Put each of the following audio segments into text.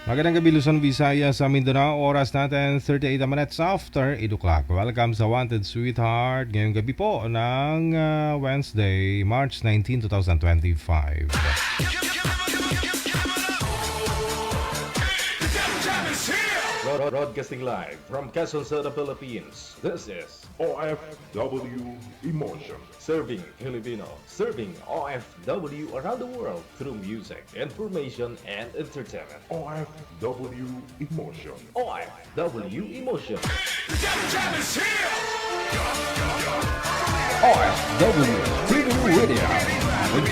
Magandang gabi Luzon, Visayas sa Mindanao. Oras natin 38 minutes after 8 o'clock. Welcome sa Wanted Sweetheart. Ngayong gabi po ng Wednesday, March 19, 2025. Broadcasting live from Quezon City, Philippines. This is OFW Emotion. Serving Filipino, serving OFW around the world through music, information, and entertainment. OFW Emotion. OFW Emotion. OFW Freedom Radio. With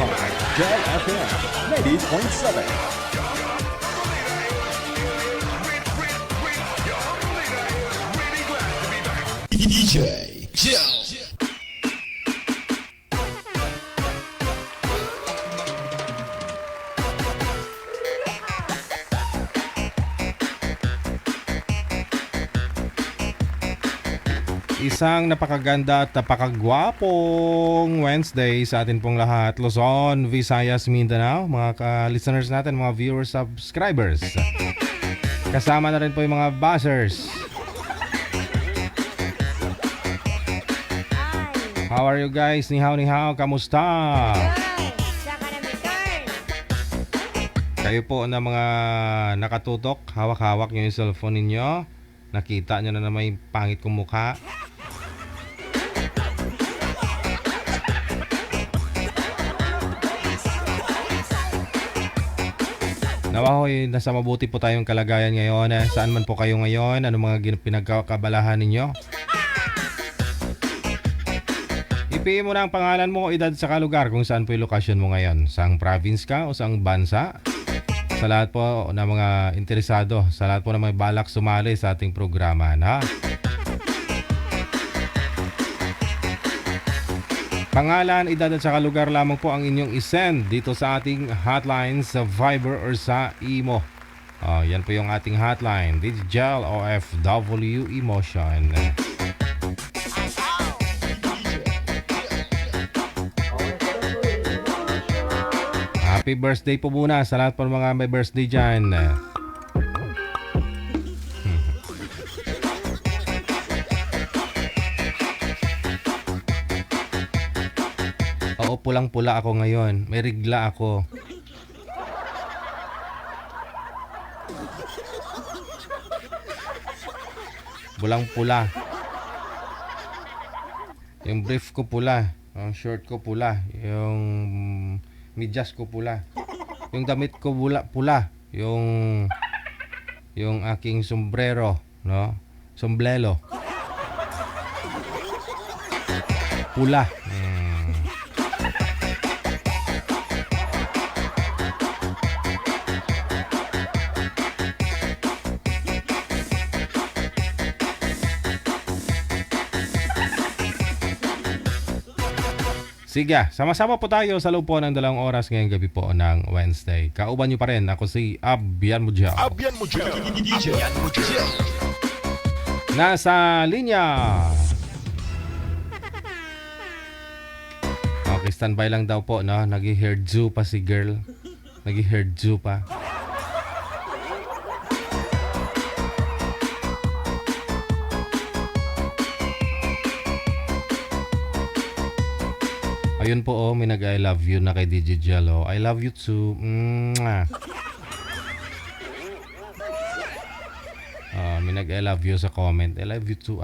Jel FM 90.7. DJ Jel. Isang napakaganda at napakagwapong Wednesday sa atin pong lahat. Luzon, Visayas, Mindanao, mga listeners natin, mga viewers, subscribers. Kasama na rin po yung mga buzzers. How are you guys? Ni hao, kamusta? Kayo po na mga nakatutok, hawak-hawak nyo yung cellphone ninyo. Nakita nyo na naman yung pangit kong mukha. Nawahoy, nasa mabuti po tayong kalagayan ngayon. Saan man po kayo ngayon? Ano mga pinagkakabalahan ninyo? Ipiin mo na ang pangalan mo, edad sa kalugar kung saan po yung lokasyon mo ngayon. Saang province ka o saang bansa? Sa lahat po na mga interesado, sa lahat po na may balak sumali sa ating programa, ha? Pangalan, edad at saka lugar lamang po ang inyong isend dito sa ating hotline sa Viber or sa Imo. Yan po yung ating hotline, Digital OFW Emotion. Happy birthday po muna sa lahat po ng mga may birthday dyan. Oo, pulang-pula ako ngayon. May rigla ako. Pulang-pula. Yung brief ko pula. Yung short ko pula. Yung medyas ko pula. Yung damit ko pula. Yung aking sombrero, no? Sombrero. Pula. Sige, sama-sama po tayo sa loob po ng 2 oras ngayong gabi po ng Wednesday. Kauban nyo pa rin, ako si Abyan Mujao. Abyan mo dyan. Nasa linya. Okay, standby lang daw po, no? Nag-hairdo pa si girl. Nag-hairdo pa. Ayun po, may nag-I love you na kay DJ Jello. I love you too. May nag-I love you sa comment. I love you too,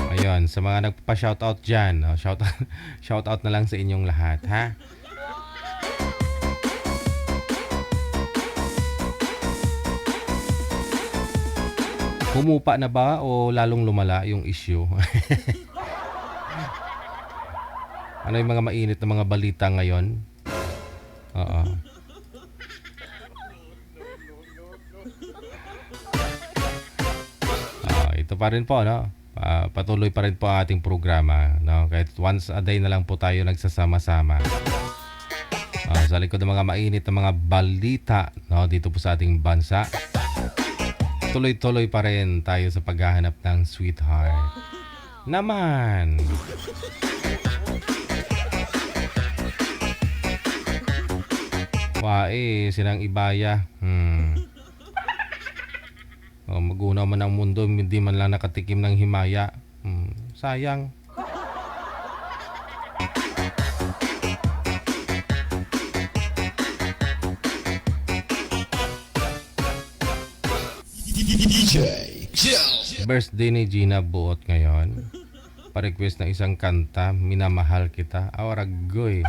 Ayun, sa mga nagpa-shoutout dyan, shoutout na lang sa inyong lahat, ha? Humupa na ba o lalong lumala yung issue? Ano yung mga mainit na mga balita ngayon? Oo. Ito pa rin po, no? Patuloy pa rin po ang ating programa, no? Kahit once a day na lang po tayo nagsasama-sama. Sa likod ng mga mainit na mga balita, no, dito po sa ating bansa. tuloy-tuloy pa rin tayo sa paghahanap ng sweetheart. Naman. Wae, sinang ibaya. Magunaw man ang mundo, hindi man lang nakatikim ng himaya. Sayang. DJ Joe. Birthday ni Gina Buot ngayon. Pa-request ng isang kanta, Minamahal Kita. Awaragoy.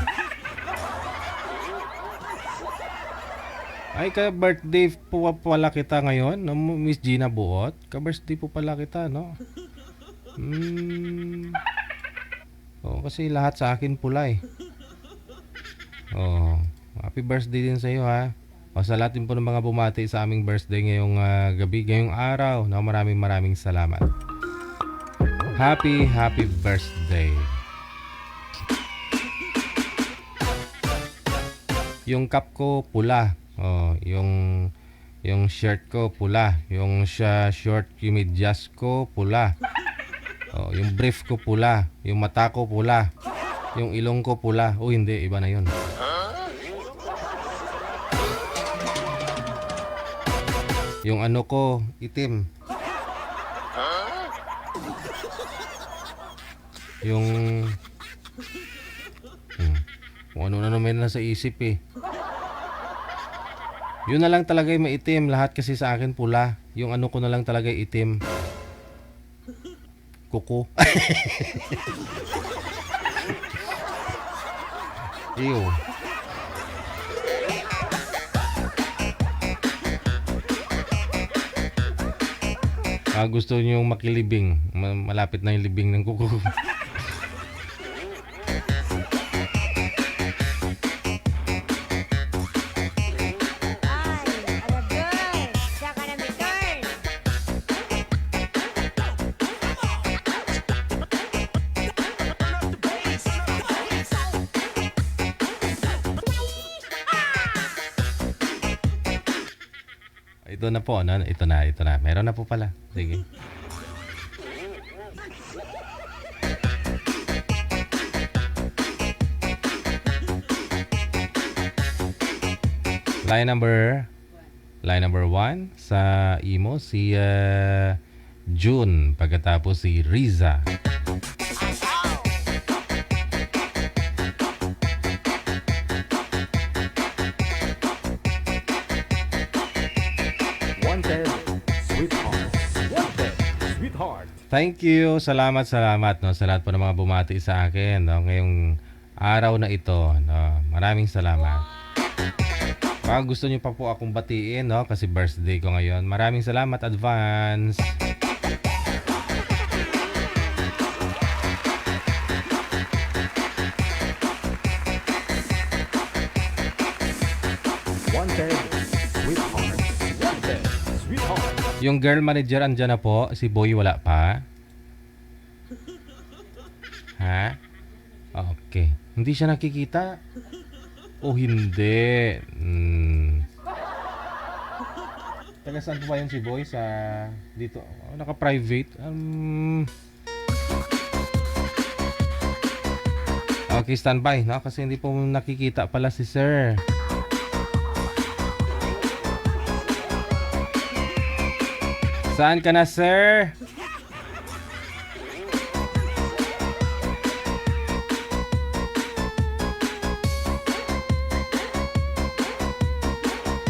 Ay, ka-birthday po pala kita ngayon, no, Miss Gina Buot. Ka-birthday po pala kita, no? Oo, kasi lahat sa akin pula eh. Oh, happy birthday din sa iyo, ha. O, sa lahat din po ng mga bumati sa aming birthday ngayong gabi, ngayong araw. No, maraming salamat. Happy birthday. Yung cup ko pula. Oh, yung shirt ko pula. Yung short medyas ko pula. Oh, yung brief ko pula. Yung mata ko pula. Yung ilong ko pula. Oh, hindi, iba na 'yon. Yung ano ko, itim. Yung kung ano na naman nasa isip eh. Yun na lang talaga yung maitim. Lahat kasi sa akin pula. Yung ano ko na lang talaga itim. Kuko. Ew. Gusto niyo yung makilibing. Malapit na yung libing ng kuko. Ito na po, no? Ito na. Meron na po pala. Sige. Line number 1 sa Imo, si June. Pagkatapos si Riza. Thank you. Salamat no, sa lahat po ng mga bumati sa akin, no, ngayong araw na ito, no. Maraming salamat. Pag gusto niyo pa po akong batiin, no, kasi birthday ko ngayon. Maraming salamat advance. Yung girl manager andyan na po. Si Boy wala pa. Ha? Okay. Hindi siya nakikita? O hindi? Taga saan po ba yun si Boy? Sa dito? Naka-private? Okay, standby. No? Kasi hindi po nakikita pala si Sir. Saan ka na, sir?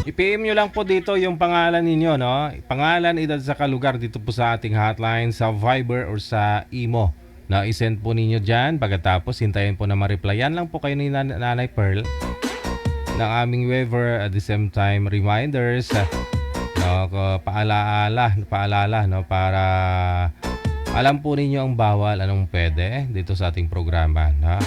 I-PM nyo lang po dito yung pangalan ninyo, no? Pangalan, edad, saka lugar dito po sa ating hotline, sa Viber or sa Imo. No, i-send po ninyo dyan. Pagkatapos, hintayin po na ma-replyan lang po kayo ni Nanay Pearl ng aming waiver. At the same time, reminders. No, paalala, no, para alam po ninyo ang bawal, anong pwede dito sa ating programa, no?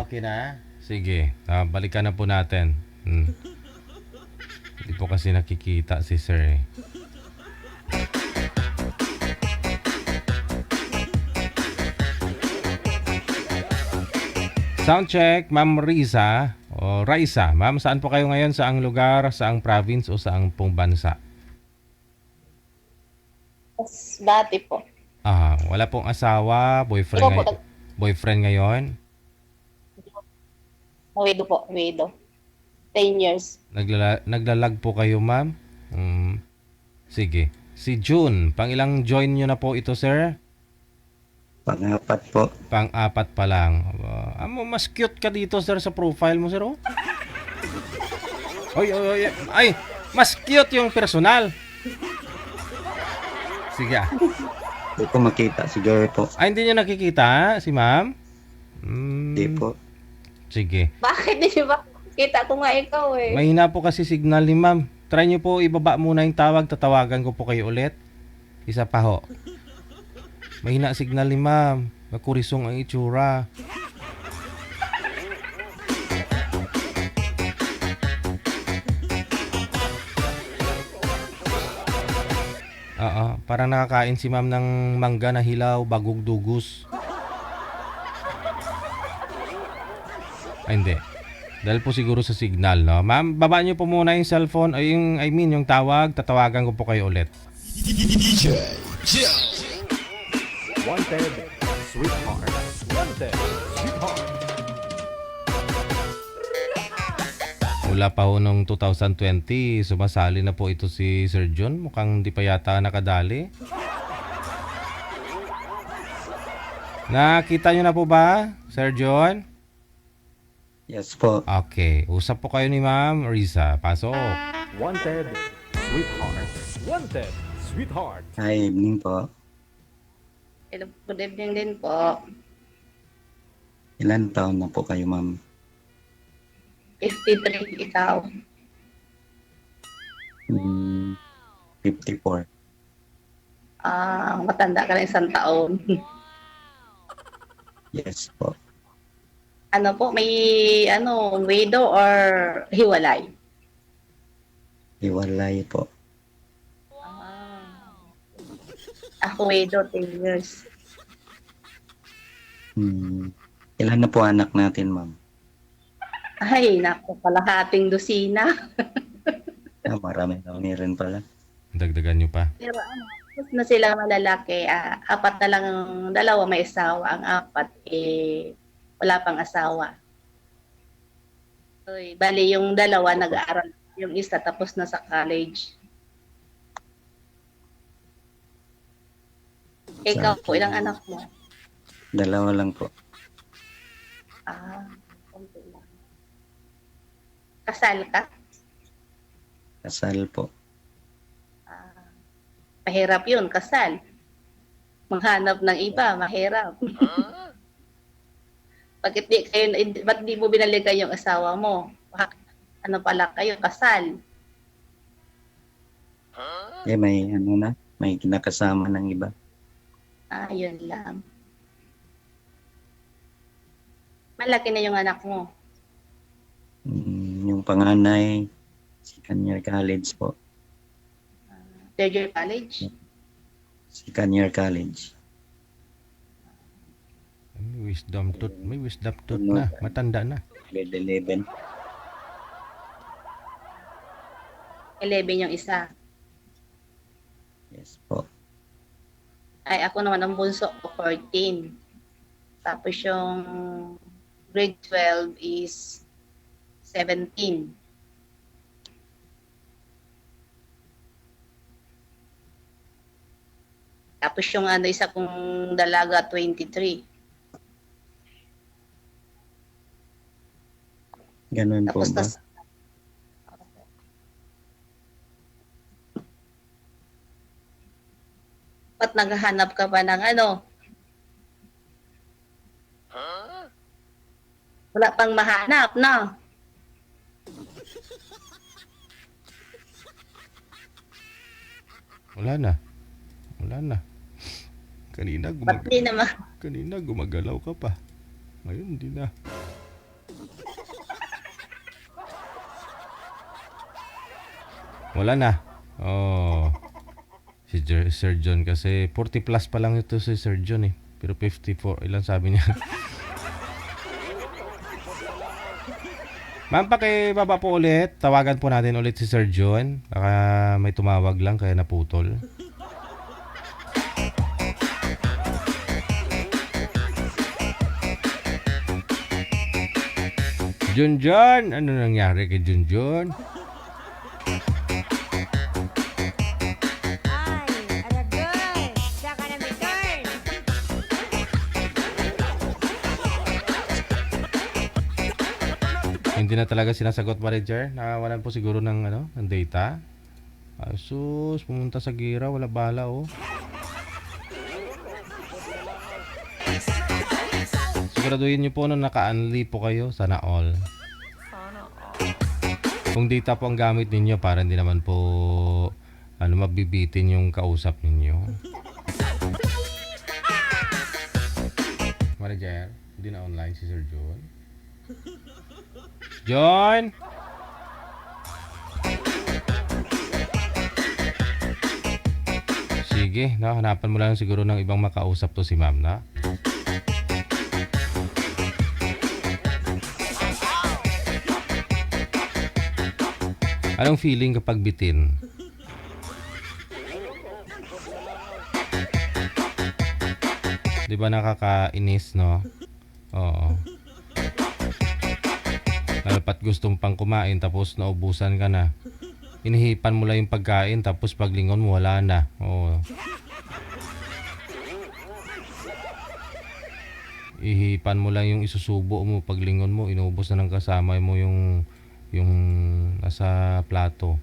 Okay na? Sige, balikan na po natin. Hindi po kasi nakikita si Sir eh. Sound check, Ma'am Riza o Raisa. Ma'am, saan po kayo ngayon? Saang lugar, saang province o saang pong bansa? Dati po. Wala pong asawa, boyfriend, Ikaw po, boyfriend ngayon? widow po, widow. 10 years. Naglalag po kayo, ma'am? Sige. Si June, pang ilang join nyo na po ito, sir? Pang-apat po. Pang-apat pa lang. Mas cute ka dito, sir, sa profile mo, sir, oh. Ay, mas cute yung personal. Sige, Hindi ko makita si Joy po. hindi nyo nakikita, si ma'am? Hindi po. Sige. Bakit di ba? Kita ko nga ikaw eh. Mahina po kasi signal ni ma'am. Try nyo po ibaba muna yung tawag. Tatawagan ko po kayo ulit. Isa pa ho. Mahina signal ni ma'am. Makurisong ang itsura. Parang nakakain si ma'am ng mangga na hilaw, bagong dugos. Hindi. Dahil po siguro sa signal, no? Ma'am, baba niyo po muna yung cellphone, yung tawag, tatawagan ko po kayo ulit. DJ Jill. Wanted, sweetheart. Wanted, sweetheart. Mula pa ho nung 2020, sumasali na po ito si Sir John. Mukhang di pa yata nakadali. Nakita niyo na po ba, Sir John? Yes po. Okay. Usap po kayo ni Ma'am Risa. Pasok. Wanted, sweetheart. Wanted, sweetheart. Hi, evening po. Hello, good evening din po. Ilan taon na po kayo, ma'am? 53, ikaw. 54. Matanda ka na 1 taon. Yes po. Ano po, may widow or hiwalay? Iwalay po. Ako widow, 10 years. Ilan na po anak natin, ma'am? Ay, naku, kalahating dosina. Marami rin pala. Dagdagan niyo pa. Pero mas na sila malalaki, 4 na lang, 2 may asawa, ang 4 wala pang asawa. Uy, bali yung 2 nag-aaral, yung isa tapos na sa college. Ikaw po, ilang anak mo? 2 lang po. Konti lang. Kasal ka? Kasal po. Mahirap yun, kasal. Maghanap ng iba, mahirap. Bakit di mo binalikan yung asawa mo? Ano pala kayo, kasal? May kinakasama ng iba. Yun lang. Malaki na yung anak mo. Yung panganay, second year college po. 3rd year college? Second year college. May wisdom tooth na. Matanda na. Grade 11. 11 yung isa. Yes po. Ay, ako naman ang bunso ko, 14. Tapos yung grade 12 is 17. Tapos yung isa kong dalaga, 23. Ganun po Tapos ba? Ba't naghahanap ka pa ng Wala pang mahanap, no? Wala na. Kanina Ba't di naman? gumagalaw ka pa. Ngayon hindi na. Wala na. Si Sir John kasi 40 plus pa lang ito si Sir John eh. Pero 54, ilan sabi niya? Ma'am, pakibaba po ulit. Tawagan po natin ulit si Sir John. Baka may tumawag lang kaya naputol. Junjun! Ano nangyari kay Junjun? Ay, aragay. Saka na may turn. Hindi na talaga sinasagot, manager. Nakawalan po siguro ng ng data. Asus, pumunta sa Gira, wala bala oh. Siguraduhin niyo po na naka-unli po kayo, sana all. Kung data po ang gamit ninyo para hindi naman po mabibitin yung kausap ninyo. Manager, hindi na online si Sir John. John! Sige, hanapan mo lang siguro ng ibang makausap to si ma'am na. Anong feeling kapag bitin? Di ba nakakainis, no? Oo. Lalapat gustong pang kumain tapos naubusan ka na. Inihipan mo lang yung pagkain tapos paglingon mo wala na. Oo. Ihipan mo lang yung isusubo mo paglingon mo, inubos na ng kasama mo yung nasa plato.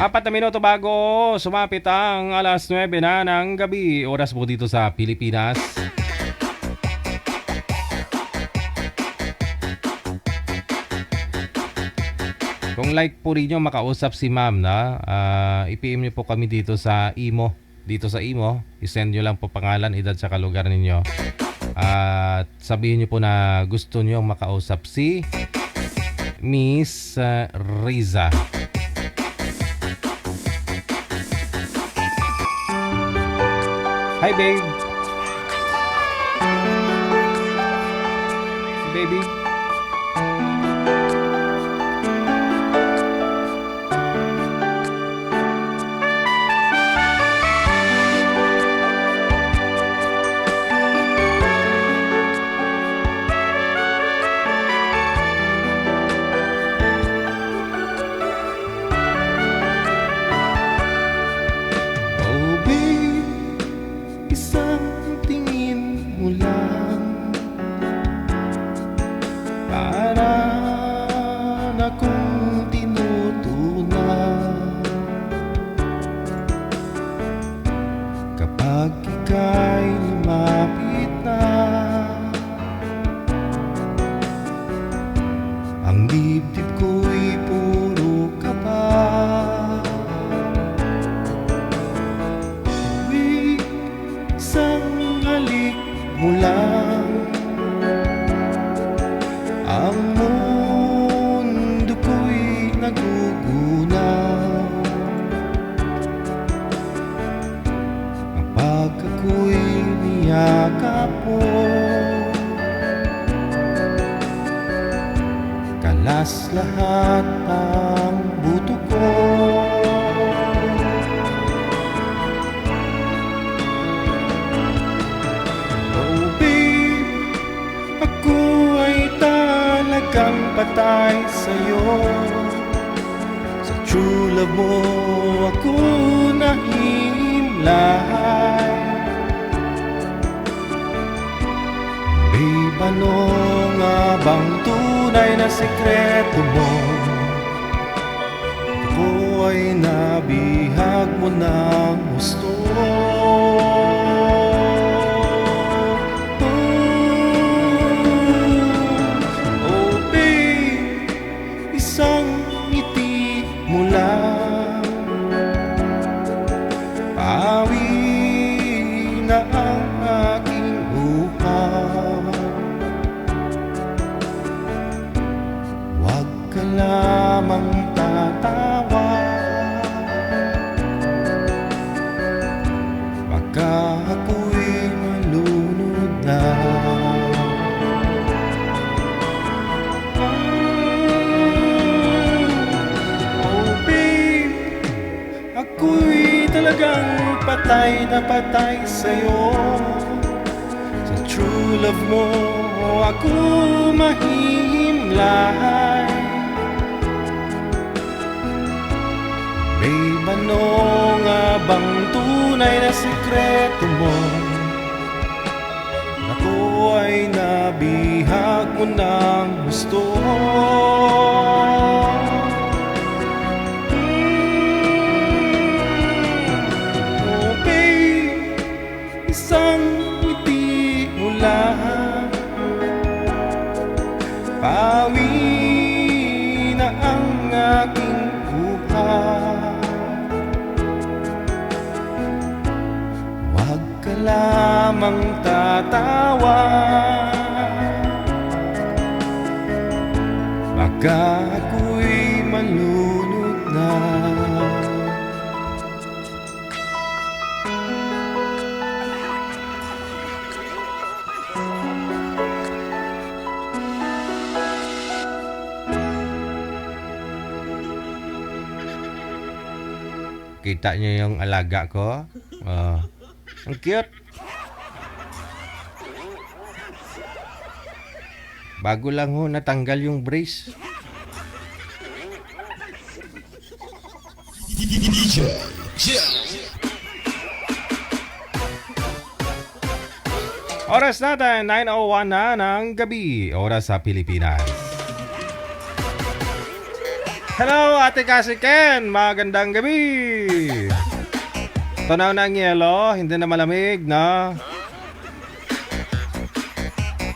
Apat na minuto bago sumapit ang alas 9 na ng gabi. Oras po dito sa Pilipinas. Kung like po rin nyo makausap si ma'am na, i-PM nyo po kami dito sa Imo. Dito sa Imo, isend nyo lang po pangalan, edad sa lugar ninyo. At sabihin nyo po na gusto nyo makausap si Miss Riza. Hi, babe. Baby. Oh, babe, isang tingin mo lang para na kung tinutunan. Kapag ika'y lumapit na, ang dibdib ko'y puro kaba. Isang halik mo lang, ang mundo ko'y nagugunaw. Kapag ako'y niyakap mo, kalas lahat ang buto ko. Oh babe, ako ay talagang patay sa'yo. Sa true love mo ako nahimlay. Babe, ano nga bang tunay na sekreto mo? Ako ay nabihag mo ng gusto. Oh babe, isang ngiti mo lang, pawi na ang aking uhaw. Huwag ka lamang tatawa, baka patay sa'yo. Sa true love mo ako mahihimlay. May bano nga bang tunay na sikreto mo? Ako ay nabihag mo ng gusto. Oh babe, isang ngiti mo lang, pawi na ang aking buhay. Huwag ka lamang tatawa, baka ako'y malunod na. Kita niyo yung alaga ko? Ang cute. Bago lang ho natanggal yung brace. DJ Jam. Oras natin, 9:01 na ng gabi. Oras sa Pilipinas. Hello, Ate Cassie Ken. Magandang gabi. Tunaw na ang yelo, hindi na malamig, no?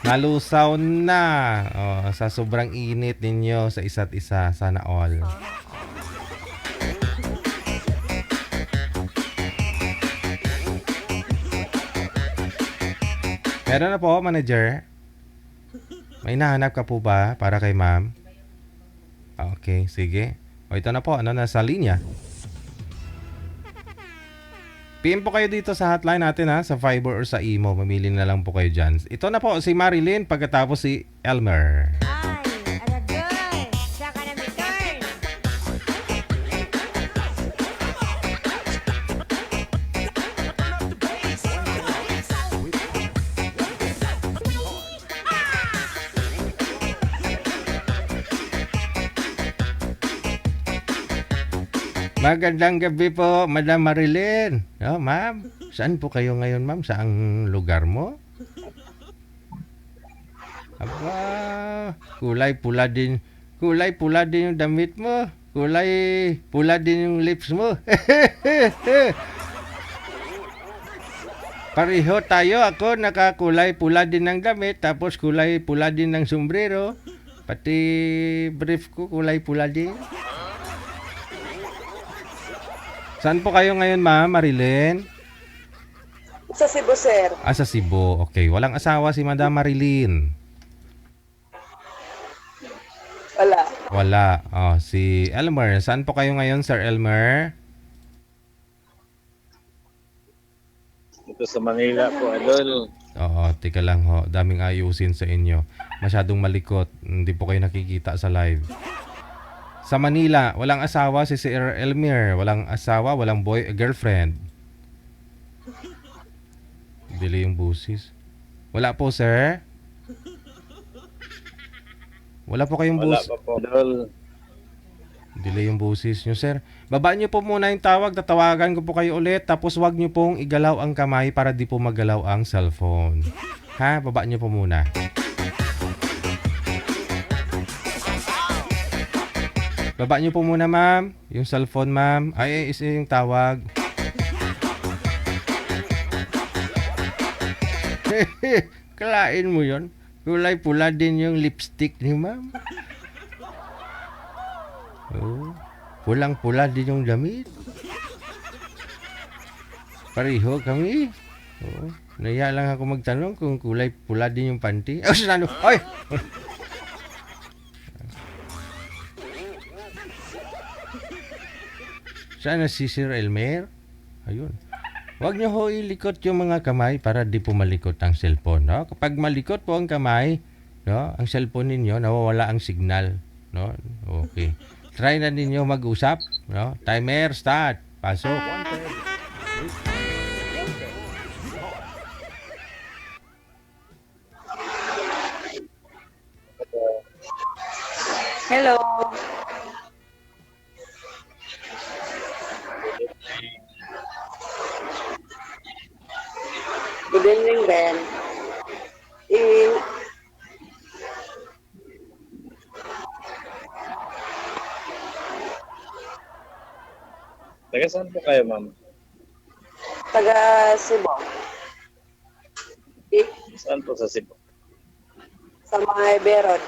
Nalusaw na sa sobrang init ninyo sa isa't isa. Sana all. Meron na po, manager. May nahanap ka po ba para kay ma'am? Okay, sige. O ito na po, nasa linya. PM po kayo dito sa hotline natin ha, sa Viber or sa Imo. Mamili na lang po kayo dyan. Ito na po, si Marilyn, pagkatapos si Elmer. Ay, aragay. Saka na may turn. Magandang gabi po, Madam Marilyn. Oh, ma'am, saan po kayo ngayon, ma'am? Saang lugar mo? Aba, kulay pula din yung damit mo. Kulay pula din yung lips mo. Pareho tayo. Ako nakakulay pula din ng damit, tapos kulay pula din ng sombrero. Pati brief ko kulay pula din. Saan po kayo ngayon, ma'am Marilyn? Sa Cebu, sir. Sa Cebu. Okay. Walang asawa si Madam Marilyn. Wala. Wala. Si Elmer. Saan po kayo ngayon, Sir Elmer? Ito sa Manila po, Adol. Oo, tika lang ho. Daming ayusin sa inyo. Masyadong malikot. Hindi po kayo nakikita sa live. Sa Manila, walang asawa si Sir Elmer. Walang asawa, walang girlfriend. Bili yung busis. Wala po, sir. Wala po kayong Wala busis. pa po, Adol. Delay yung busis nyo, sir. Babaan nyo po muna yung tawag. Tatawagan ko po kayo ulit. Tapos wag nyo pong igalaw ang kamay para di po magalaw ang cellphone. Ha? Babaan nyo po muna. Baba nyo po muna, ma'am. Yung cellphone, ma'am. Ay, isa yung tawag. Kalain mo yon. Kulay pula din yung lipstick ni ma'am. Oh, pulang-pula din yung damit. Pareho kami. Oh, naya lang ako magtanong kung kulay pula din yung panty. Oh, sinano? Ay! Sana si Sir Elmer? Ayun. Huwag niyo ho ilikot yung mga kamay para di po malikot ang cellphone. No? Kapag malikot po ang kamay, no, ang cellphone ninyo, nawawala ang signal. No? Okay. Try na ninyo mag-usap. No? Timer, start. Pasok. evening din. Eh, Taga saan po kayo, ma'am? taga Cebu. Eh, Saan po sa Cebu? sa mga Berod.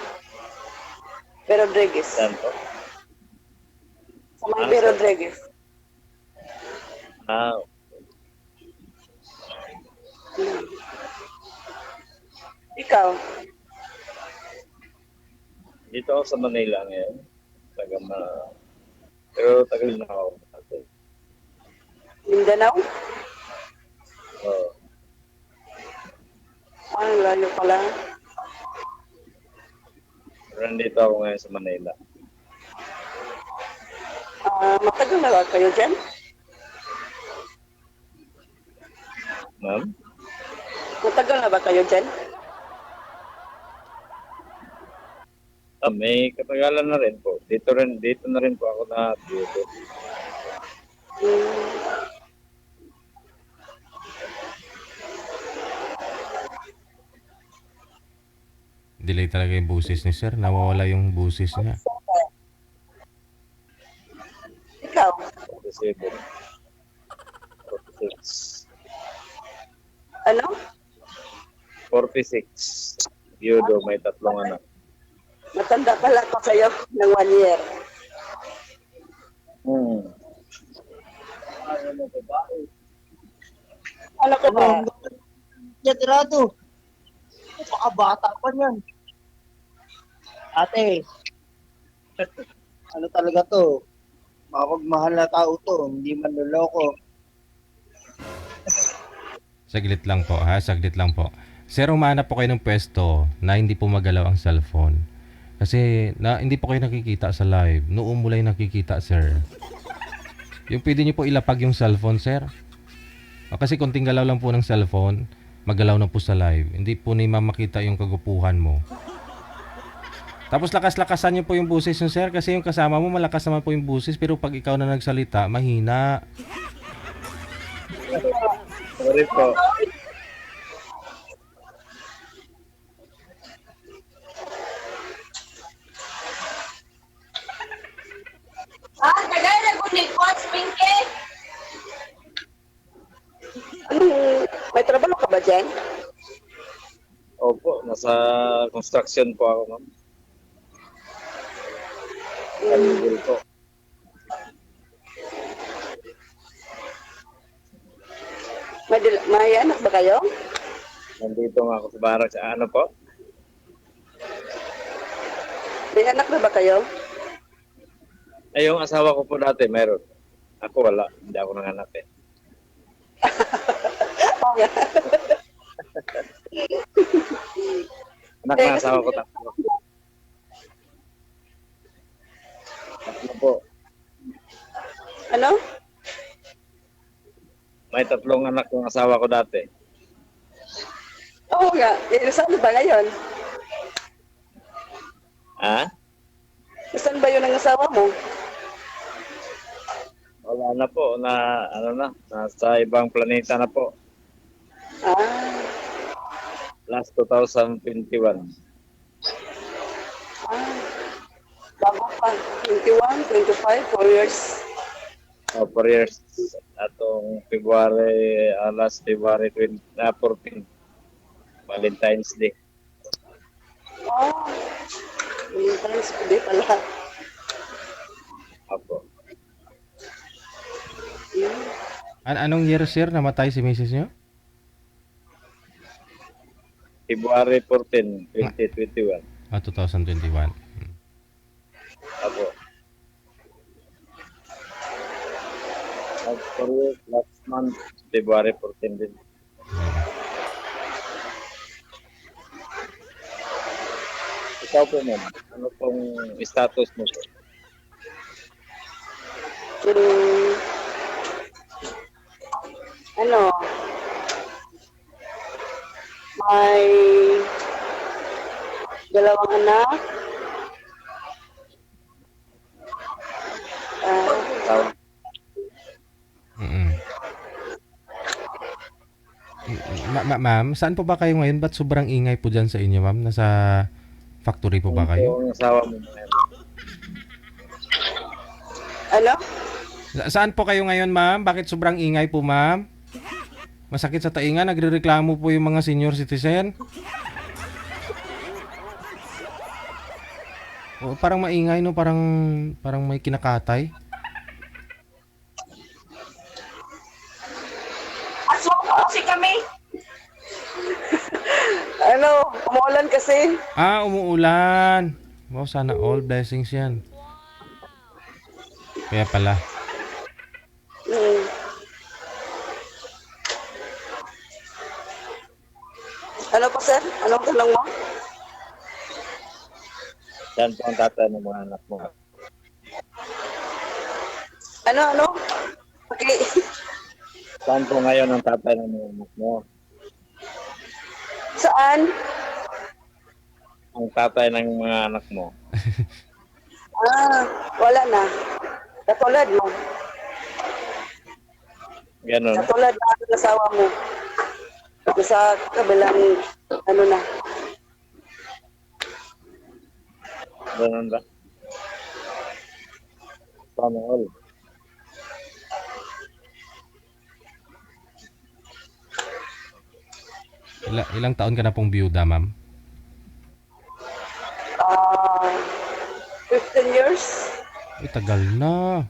Rodriguez. Saan po? Sa mga Ah, sa- Rodriguez. Ah, Ikaw? dito ako sa Manila ngayon. Pero tagal na ako. Mindanao? Oo. Ang layo pala. Pero nandito ako ngayon sa Manila. Matagal na ba kayo dyan? Ma'am? Matagal na ba kayo dyan? May katagalan na rin po. Dito na rin po ako dito. Delay talaga yung busis ni sir. Nawawala yung busis niya. Ikaw? 47. 46. Ano? 46. Yudo, may 3 anak. Matanda pala ako sa'yo ng 1 year. Ano ka ba? Yatirado. Bata pa niyan. Ate, ano talaga to? Mapagmahal na tao to, hindi man loloko. Saglit lang po ha, saglit lang po. Sir, umahanap po kayo ng pwesto na hindi po magalaw ang cellphone. Kasi hindi po kayo nakikita sa live. Noong mulay nakikita, sir. Yung pwede niyo po ilapag yung cellphone, sir. Kasi konting galaw lang po ng cellphone, magalaw na po sa live. Hindi po ni makita yung kagupuhan mo. Tapos lakas-lakasan niyo po yung busis nyo, sir. Kasi yung kasama mo, malakas naman po yung busis. Pero pag ikaw na nagsalita, mahina. Sorry po. Tagay na kunin ko, Spinky. May trabaho ka ba dyan? Opo, nasa construction po ako, ma'am. Alibol po. May anak ba kayo? Nandito nga ako sa barak sa ano po? May anak na ba kayo? Ay, yung asawa ko po dati, meron. Ako wala, hindi ako nanganak eh. Oo nga. Anak na asawa ko tatlo. Tatlo po. Ano? May 3 anak yung asawa ko dati. Oo nga. Saan ba ngayon? Ha? Saan ba yun ang asawa mo? Wala na po, nasa ibang planeta na po. Ah, Last 2021. bago pa. 21, 25, 4 years. 4 years. Atong last February 14. Valentine's Day. Oh, Valentine's Day pala. Apo. Anong year, sir, namatay si misis nyo? February 14, 2021. 2021. Apo. Last month, February 14 din. Ikaw po, ma'am. Ano pong status mo po? Ano? May 2 anak. Tawag. Ma'am, saan po ba kayo ngayon? Ba't sobrang ingay po dyan sa inyo, ma'am? Nasa factory po ba kayo? Yung asawa mo ngayon. Ano? Saan po kayo ngayon, ma'am? Bakit sobrang ingay po, ma'am? Masakit sa tainga, nagrereklamo po yung mga senior citizen. O, parang maingay, no? Parang may kinakatay. Aso kasi kami. Ano, umuulan kasi. Umuulan. Wow, sana all blessings yan. Kaya pala. Hmm. Ano po, sir? Anong tanong mo? Saan po ang tatay ng mga anak mo? Ano? Okay. Saan po ngayon ang tatay ng mga anak mo? Saan? Ang tatay ng mga anak mo. Wala na. Katulad mo. Ganon. Katulad na ang asawa mo. Sa kabilang, ano na. Ganon ba? Sana all. Ilang taon ka na pong biyuda, ma'am? 15 years. Ay, tagal na.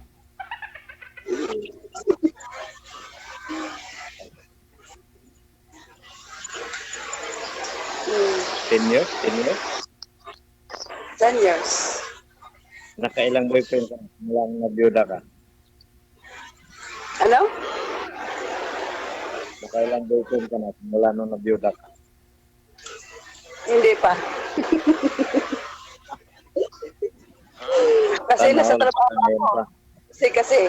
Hmm. 10 years? 10 years? 10 years. Nakailang boyfriend ka? Walang nabiyuda ka? Ano? Nakailang boyfriend ka na? Wala nung nabiyuda ka? Hindi pa. Kasi Sana nasa all. trabaho Ngayon ako. pa. Kasi.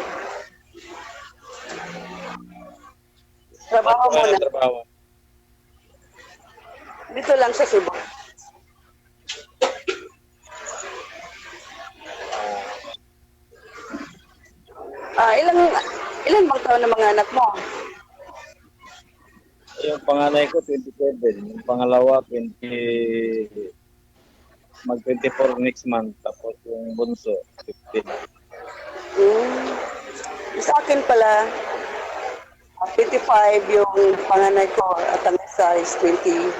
Trabaho Saan po muna. ang trabaho? Dito lang sa Cebu. Ilan bang taon ng mga anak mo? Yung panganay ko, 27. Yung pangalawa, mag-24 next month. Tapos yung bunso, 15. Sa akin pala, 25 yung panganay ko at ang isa is 21.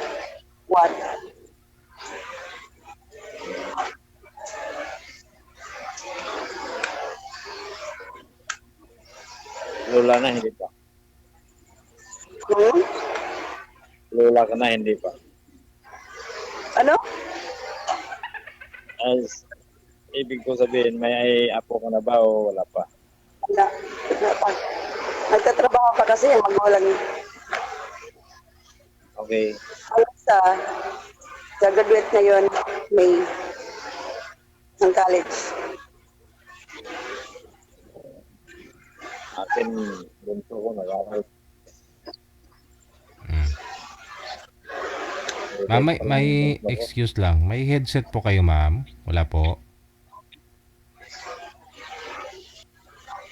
Lola na, hindi pa. Lola ka na, hindi pa. Ano? As, ibig ko sabihin, may apo ka na ba o wala pa? Wala pa. Nagtatrabaho pa kasi yung magulang. Okay. Alam sa graduate ngayon, May, ng college. Akin, bunso ko, nag-aaral. Ma'am, may excuse lang. May headset po kayo, ma'am? Wala po.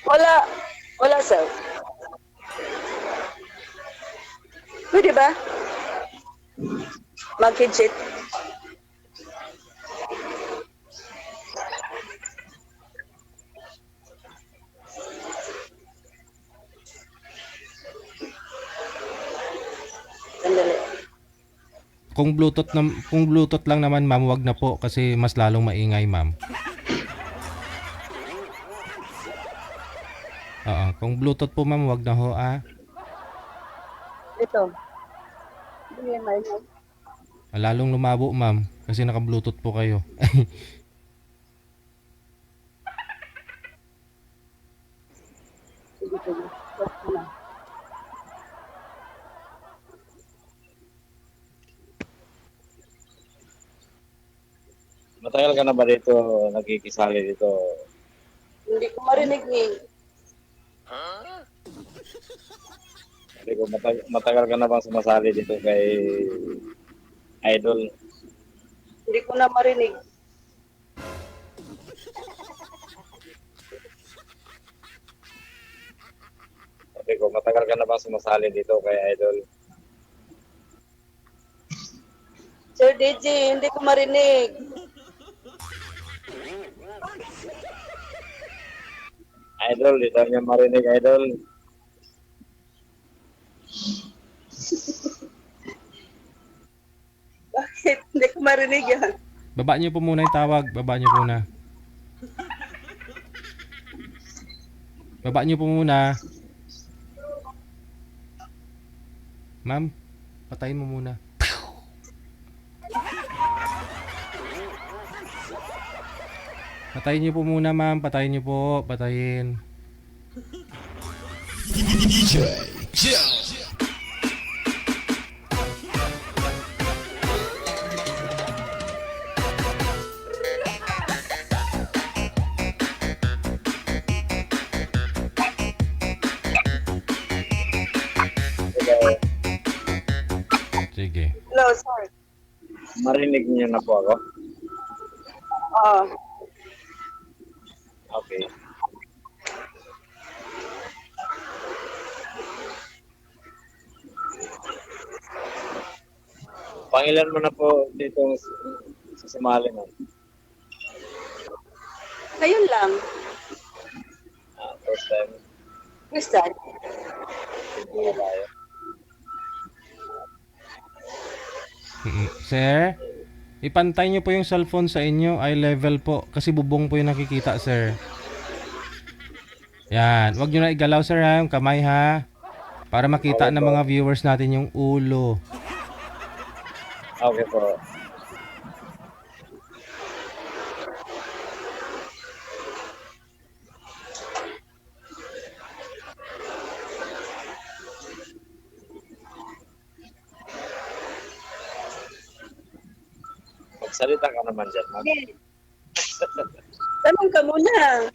Wala, sir. Pwede ba? Mag-headset. Sandali. Kung Bluetooth lang naman, ma'am, wag na po kasi mas lalong maingay, ma'am. Oo, kung Bluetooth po, ma'am, wag na ho, Ito. Hindi, may. Lalong lumabo, ma'am, kasi naka-Bluetooth po kayo. Sige. Basta na. Matagal ka na ba dito, nagkikisali dito? Hindi ko marinig ni. Hindi ko, matagal ka na bang sumasali dito kay Idol? Hindi ko na marinig. Sabi ko, matagal ka na bang sumasali dito kay Idol? DJ, hindi ko marinig. Idol, di daw niya marinig, idol. Bakit? Hindi ko marinig yan. Baba niyo po muna yung tawag. Baba niyo po na. Baba niyo po muna. Ma'am, patayin mo muna. Patayin niyo po muna, ma'am. Patayin niyo po. Patayin. DJ Jel. Sige. Hello, sir. Marinig niyo na po ako? Oo. Okay. Pangilan mo na po dito sa sumali mo? Ngayon lang. First time. Kristan. Hindi na tayo. Sir, ipantay niyo po yung cellphone sa inyo. Eye level po. Kasi bubong po yung nakikita, sir. Yan. Huwag niyo na igalaw, sir, ha? Yung kamay, ha? Para makita ng mga viewers natin yung ulo. Okay po. Magsalita ka naman dyan, ma'am. Tanong ka muna.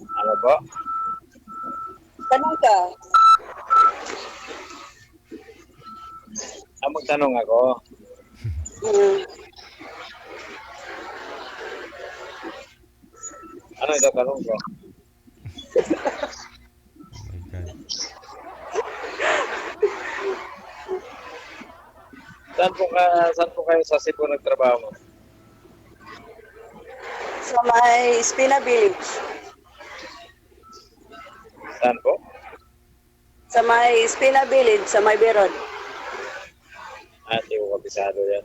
Ano po? Tanong ka. Magtanong ako. Ano ito tanong ko? Oh my God. Saan po kayo sa Cebu nagtrabaho mo? Sa may Espina Village. Saan po? Sa may Espina Village, sa may Berod. Hindi ko kabisado yan.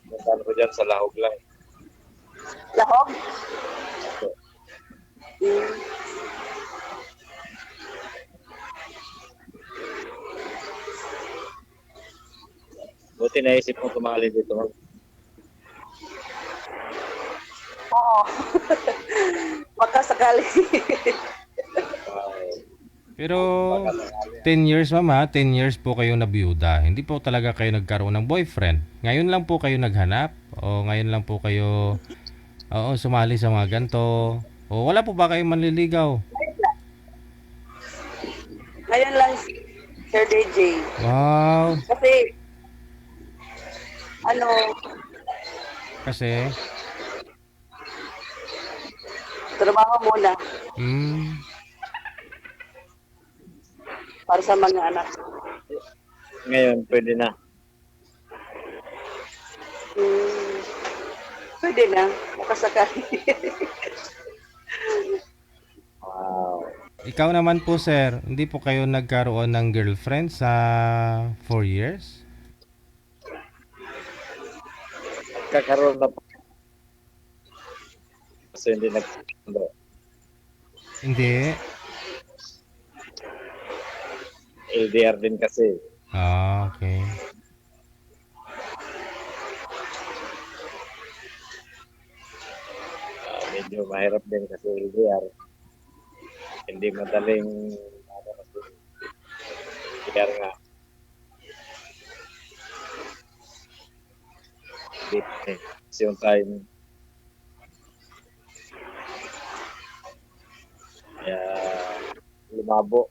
Puntaan ko dyan sa Lahog lang. Lahog? Buti naisip mo tumali dito. Oo. Baka sakali. Pero 10 years, mama, 10 years po kayo na biyuda. Hindi po talaga kayo nagkaroon ng boyfriend. Ngayon lang po kayo naghanap o ngayon lang po kayo sumali sa mga ganto. O wala po ba kayong manliligaw? Ngayon lang, Sir DJ. Wow. Kasi, Kasi trabaho muna para sa mga anak. Ngayon, pwede na. Pwede na, makasakali. Wow. ikaw naman po, sir, hindi po kayo nagkaroon ng girlfriend sa 4 years? Kakaroon na po. Kasi hindi Hindi. LDR din kasi. Ah, okay. Medyo mahirap din kasi LDR. Hindi madaling kasi LDR nga. Yung time. Kaya lumabo.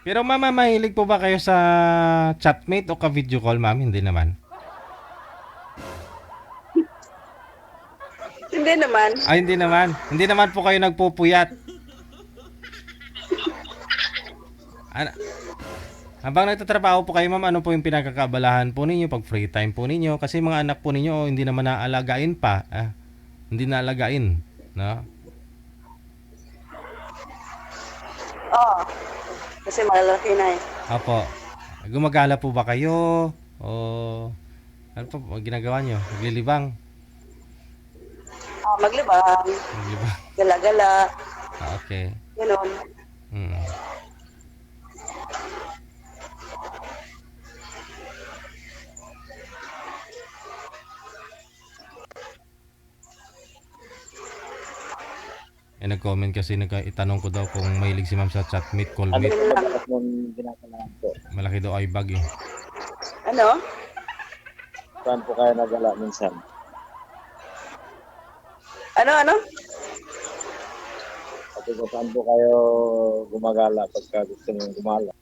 Pero mama, mahilig po ba kayo sa chatmate o ka-video call, ma'am? Hindi naman. Hindi naman. Ay, hindi naman. Hindi naman po kayo nagpupuyat. Ano? Habang nagtatrabaho po kayo, ma'am, ano po yung pinagkakabalahan po ninyo pag free time po ninyo? Kasi mga anak po ninyo, hindi naman naaalagain pa. Hindi naaalagain. No? Oo. Kasi malalaki na eh. Apo. Gumagala po ba kayo? O ano po ginagawa nyo? Naglilibang? Maglibang, Naglilibang. gala-gala, Okay. gano'n. Mm. Nag-comment kasi itanong ko daw kung mahilig si ma'am sa chat meet, call Ano meet. po madalas mong ginagalaan po? Malaki daw ay bag eh. Ano? Saan po kayo nagala minsan? Ano? At saan po kayo gumagala pagka gusto nyo gumala?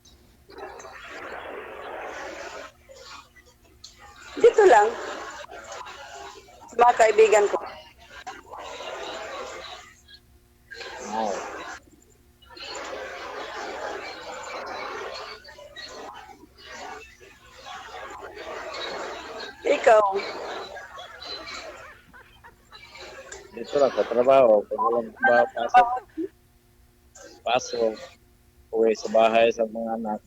Dito lang. Sa mga kaibigan ko. Wow. Ikaw, Dito lang sa trabaho. Pag walang pasok, uwi sa bahay sa mga anak.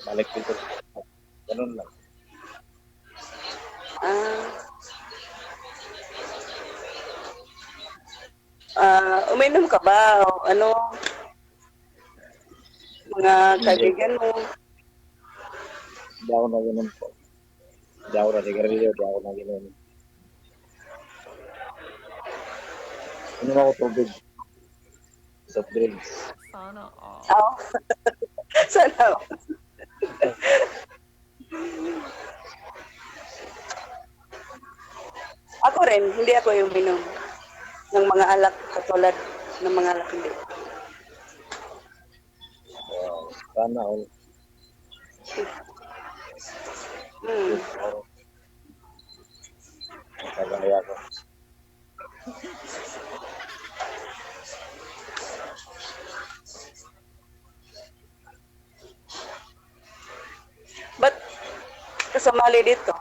Balik dito. Ganun lang. uminom ka ba? O ano? Mga kaibigan mo. Hindi ako naginom po. Hindi ako nasigarilyo. Hindi ako naginom. Inom ako tubig. Soft drinks. Oo. Sana. Ako rin, hindi ako yung minom ng mga alak katulad ng mga alak hindi. Sana all. Kagaya ko. Ba't kasamali dito?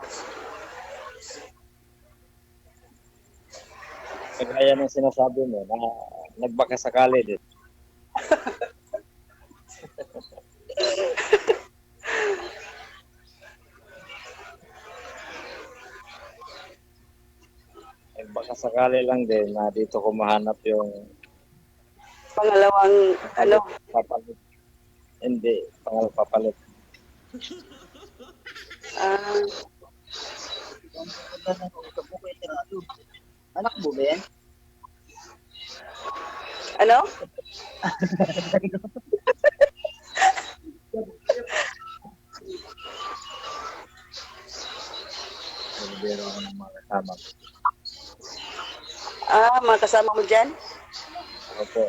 Kagaya ng sinasabi mo na nagbaka sakali din. Nagbaka sakali lang din na dito ko mahanap yung Pangalawang, ano, papalit. Hindi, papalit. Anak mo ba yan? ano? Nagbiro ako ng mga kasama. Mga kasama mo dyan? Opo.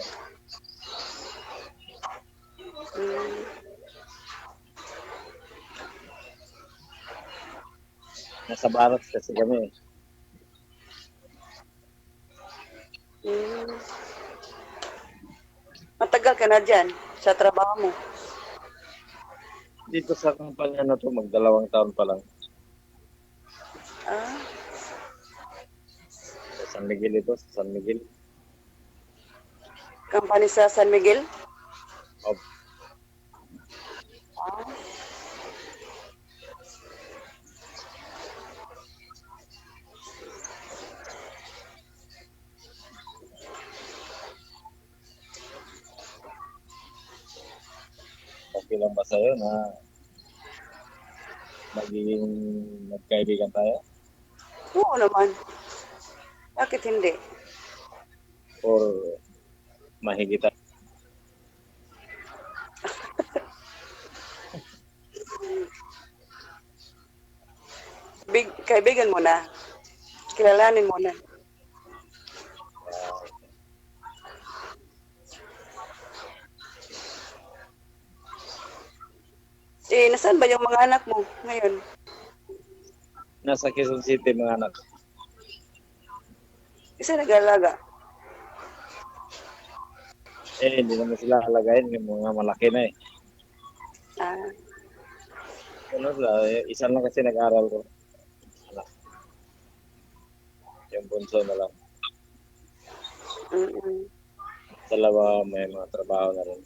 Nasa barat kasi kami. Matagal ka na dyan sa trabaho mo. Dito sa kumpanya na to, mag-2 taon pa lang. Sa San Miguel ito, sa San Miguel. Company sa San Miguel? Opo. Okay lang ba sa'yo na magiging magkaibigan tayo? Oo naman. Bakit hindi? Or mahigitan? Kaibigan mo na. Kilalanin mo na. Nasaan ba yung mga anak mo ngayon? Nasa Quezon City mga anak. Isa nag-alaga. Hindi naman sila alagayin, yung mga malaki na eh. Ah, Ano sila, isa lang kasi nag-aral ko. Anak. Yung bunso na lang. mm. Dalawa may mga trabaho na rin.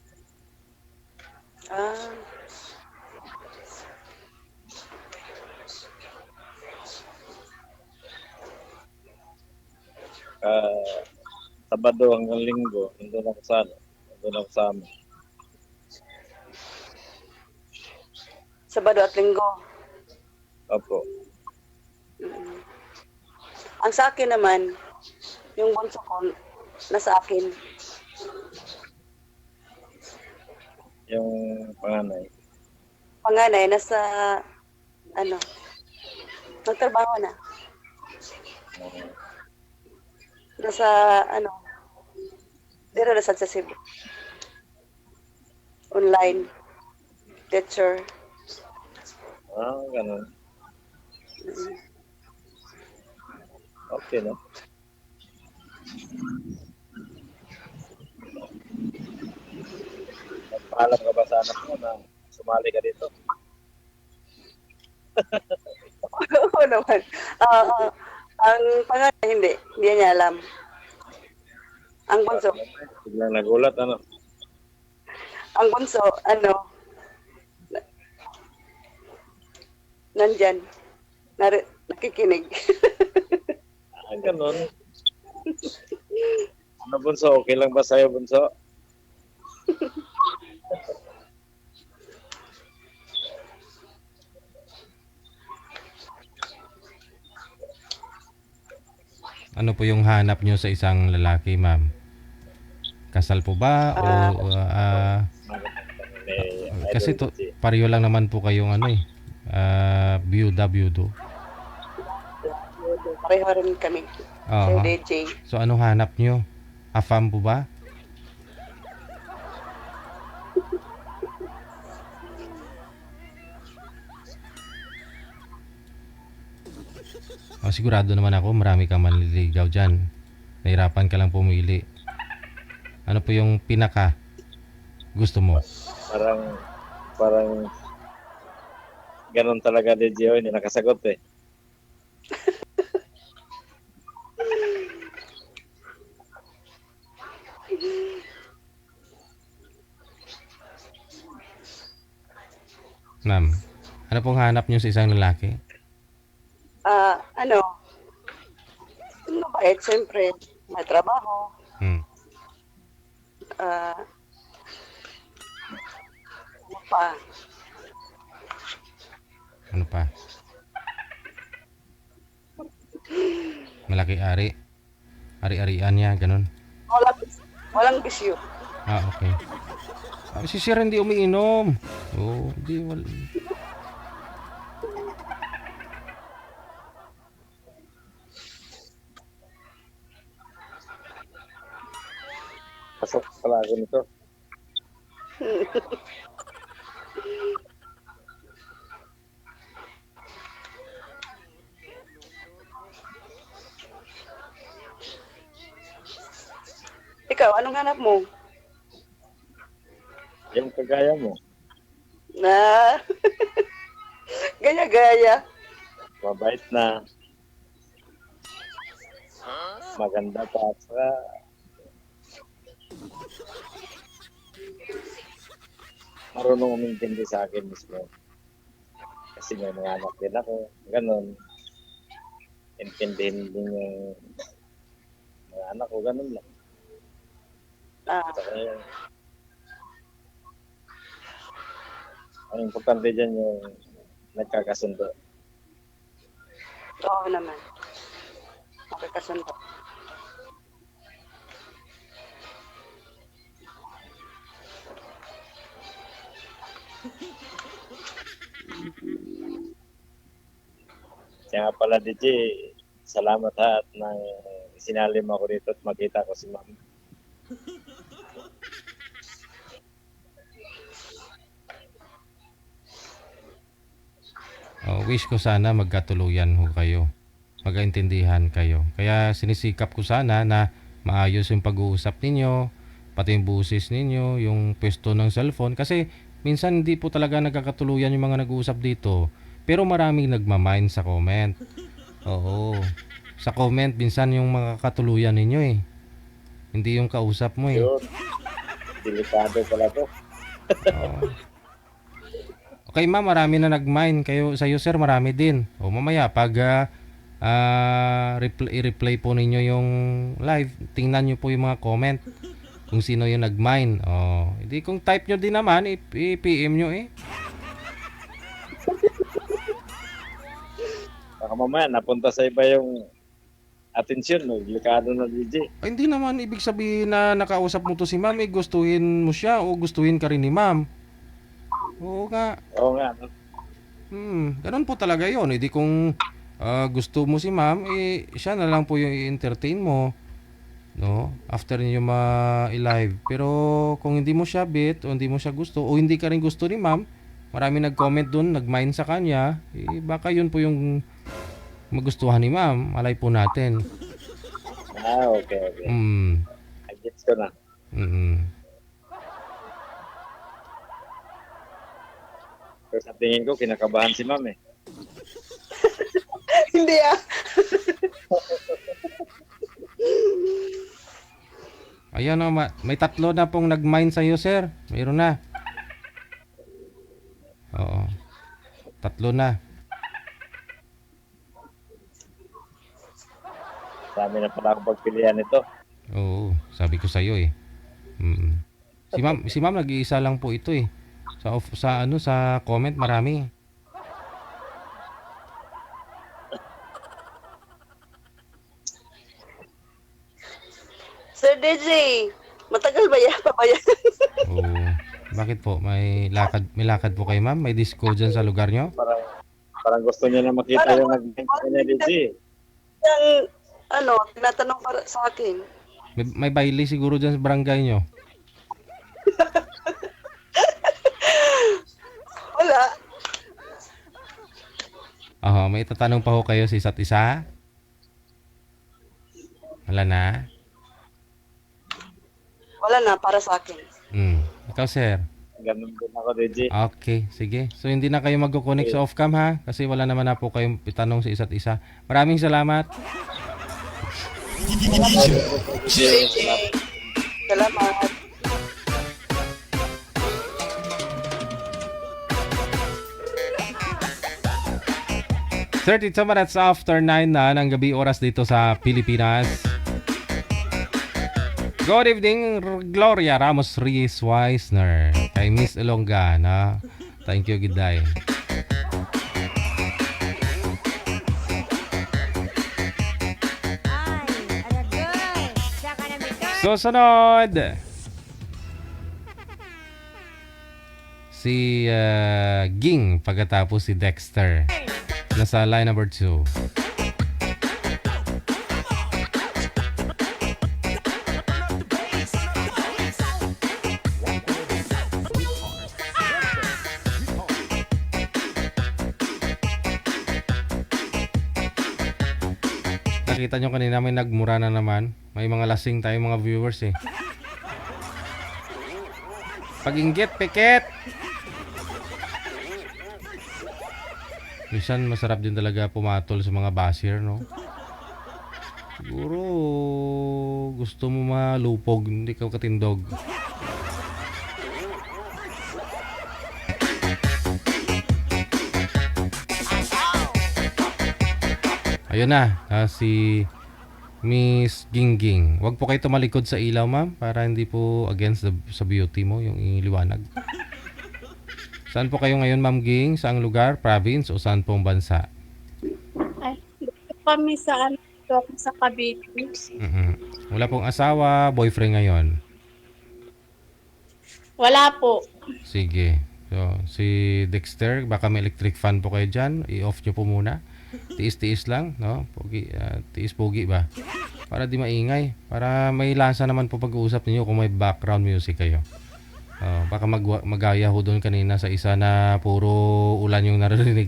Ah, Sabado hanggang Linggo, nandun ako sa amin. Sabado at Linggo. Opo. Mm. Ang sa akin naman, yung bunso ko, nasa akin. Yung panganay. Panganay, nasa, nagtrabaho na. Nasa, dito na sa Cebu. Online. Teacher. Ganun. Mm. Okay, no? Paalam ka ba sa anak mo na sumali ka dito? Oo naman. Ang panganay, hindi niya alam. Ang bunso, Biglang nagulat, ano? nandyan. Nakikinig. Ganun. Ano, bunso? Okay lang ba sa'yo, bunso? Ano po yung hanap nyo sa isang lalaki, ma'am? Kasal po ba? Kasi pareho lang naman po kayong BUW. Pareho rin kami. Aha. Sa DJ. So ano hanap nyo? Afam po ba? Sigurado naman ako marami kang manliligaw dyan. Nahirapan ka lang pumili. Ano po yung pinaka gusto mo? Parang ganun talaga, DJ. Hindi nakasagot eh. Ma'am, ano pong hanap nyo sa isang lalaki? Mabait, siyempre. May trabaho. Hmm. Ano pa? Ano pa? Malaki ari. Ari-arian niya, ganun. Walang bisyo. Okay. Si Sir hindi umiinom. Hindi wala. Pasok pala ako nito. Ikaw, anong hanap mo? Yung kagaya mo. Na, gaya-gaya. Mabait na. Maganda pa. Saka marunong umintindi sa akin mismo. Kasi may mga anak din ako. Ganon. Intindihin din yung mga anak ko. Ganon lang. Saka yun. Ang importante dyan yung nagkakasundo. Oo naman. Makakasundo. Kaya nga pala, DJ, salamat ha at nang sinali mo ako dito at makita ko si ma'am. Wish ko sana magkatuluyan ho kayo. magkaintindihan kayo. Kaya sinisikap ko sana na maayos yung pag-uusap ninyo, pati yung busis ninyo, yung pwesto ng cellphone. Kasi minsan hindi po talaga nagkakatuluyan yung mga nag-uusap dito. Pero maraming nagmamind sa comment. Oo. Sa comment, minsan yung makakatuluyan ninyo eh. Hindi yung kausap mo eh. Yun. Delikado pala to. Oo. Okay ma'am, marami na nag-mine kayo sa iyo sir, marami din. O mamaya pag i-replay po ninyo yung live, tingnan niyo po yung mga comment kung sino yung nag-mine. Oh, hindi kung type nyo din naman, i-PM nyo eh. Baka mamaya napunta sa iba yung atensyon, no? Delikado na DJ. Ay, hindi naman ibig sabihin na nakausap mo to si ma'am, eh, gustuhin mo siya o gustuhin ka rin ni ma'am. Oo nga. Oo nga, no? Ganun po talaga yun. Hindi kung gusto mo si ma'am, eh, siya na lang po yung i-entertain mo. No? After niyo ma-live. Pero kung hindi mo siya bit o hindi mo siya gusto o hindi ka rin gusto ni ma'am, marami nag-comment dun, nag-mind sa kanya, eh, baka yun po yung magustuhan ni ma'am. Malay po natin. Okay. I gets ko na. Pero sa tingin ko, kinakabahan si ma'am eh. Hindi ah. Ayan o, may 3 na pong nag-mind sa iyo, sir. Mayroon na. Oo. 3 na. Sabi na pala akong pagpilian ito. Oo, sabi ko sa iyo eh. Si ma'am nag-iisa lang po ito eh. Sa comment marami. Sir DJ, matagal ba yan? Pa ba yan? Oo. Bakit po? May lakad po kayo, ma'am? May disco dyan sa lugar nyo? Parang gusto niya na makita yung nag-game DJ. Yung, tinatanong para sa akin. May baile siguro dyan sa barangay nyo. Wala. May tatanong pa ho kayo sa isa't isa? Wala na? Wala na, para sa akin. Ikaw, sir? Ganun din ako, DJ. Okay, sige. So, hindi na kayo mag-connect sa off-cam, ha? Kasi wala naman na po kayong itanong sa isa't isa. Maraming salamat. Salamat. Thirty-two minutes after 9 na ng gabi oras dito sa Pilipinas. Good evening, Gloria Ramos Reyes Weisner. Kay Miss Ilongga, na. Thank you, Giday. Susunod, si Ging, pagkatapos si Dexter. Nasa line number 2. Nakita nyo kanina may nagmura na naman. May mga lasing tayo mga viewers eh. Pag-inggit, pikit! Minsan masarap din talaga pumatol sa mga basher, no? Siguro gusto mo malupog, hindi ka katindog. Ayun na, si Miss Gingging. Huwag po kayo tumalikod sa ilaw, ma'am, para hindi po against sa beauty mo, yung iliwanag. Saan po kayo ngayon, Ma'am Ging? Saang lugar? Province o saan pong bansa? Ay, kami sa Cavite. Wala pong asawa, boyfriend ngayon? Wala po. Sige. So, si Dexter, baka may electric fan po kayo dyan. I-off nyo po muna. Tiis-tiis lang, no? Pogi, tiis-pogi ba? Para di maingay. Para may lasa naman po pag-uusap ninyo kung may background music kayo. Baka magaya ho doon kanina sa isa na puro ulan yung naririnig.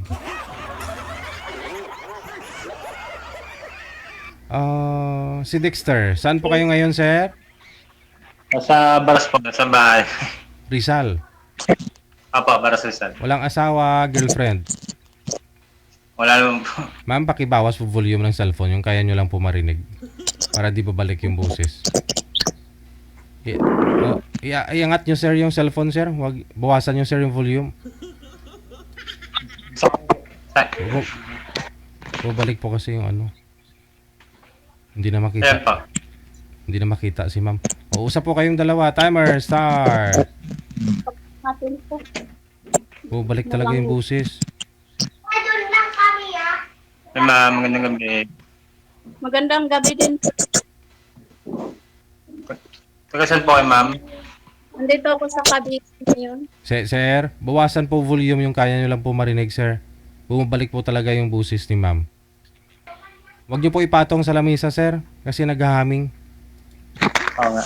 Si Dexter. Saan po kayo ngayon, sir? Sa Baras po, sa bahay. Rizal. Apo, Baras Rizal. Walang asawa, girlfriend. Wala naman po. Ma'am, pakibawas po volume ng cellphone. Yung kaya nyo lang po marinig. Para di babalik yung boses. Iangat nyo, sir, yung cellphone, sir. Wag, bawasan nyo, sir, yung volume. Babalik po kasi yung ano. Hindi na makita. Ayan po. Hindi na makita si ma'am. Uusap po kayong dalawa. Timer, start. Natin po. Balik talaga yung boses. Ay, ma'am, magandang gabi. Magandang gabi din po. Pagkasan po kay ma'am. Nandito ako sa Cavite ngayon. Sir, bawasan po volume yung kaya nyo lang po marinig, sir. Bumabalik po talaga yung boses ni ma'am. Huwag nyo po ipatong sa lamisa, sir. Kasi naghahaming. Oo nga.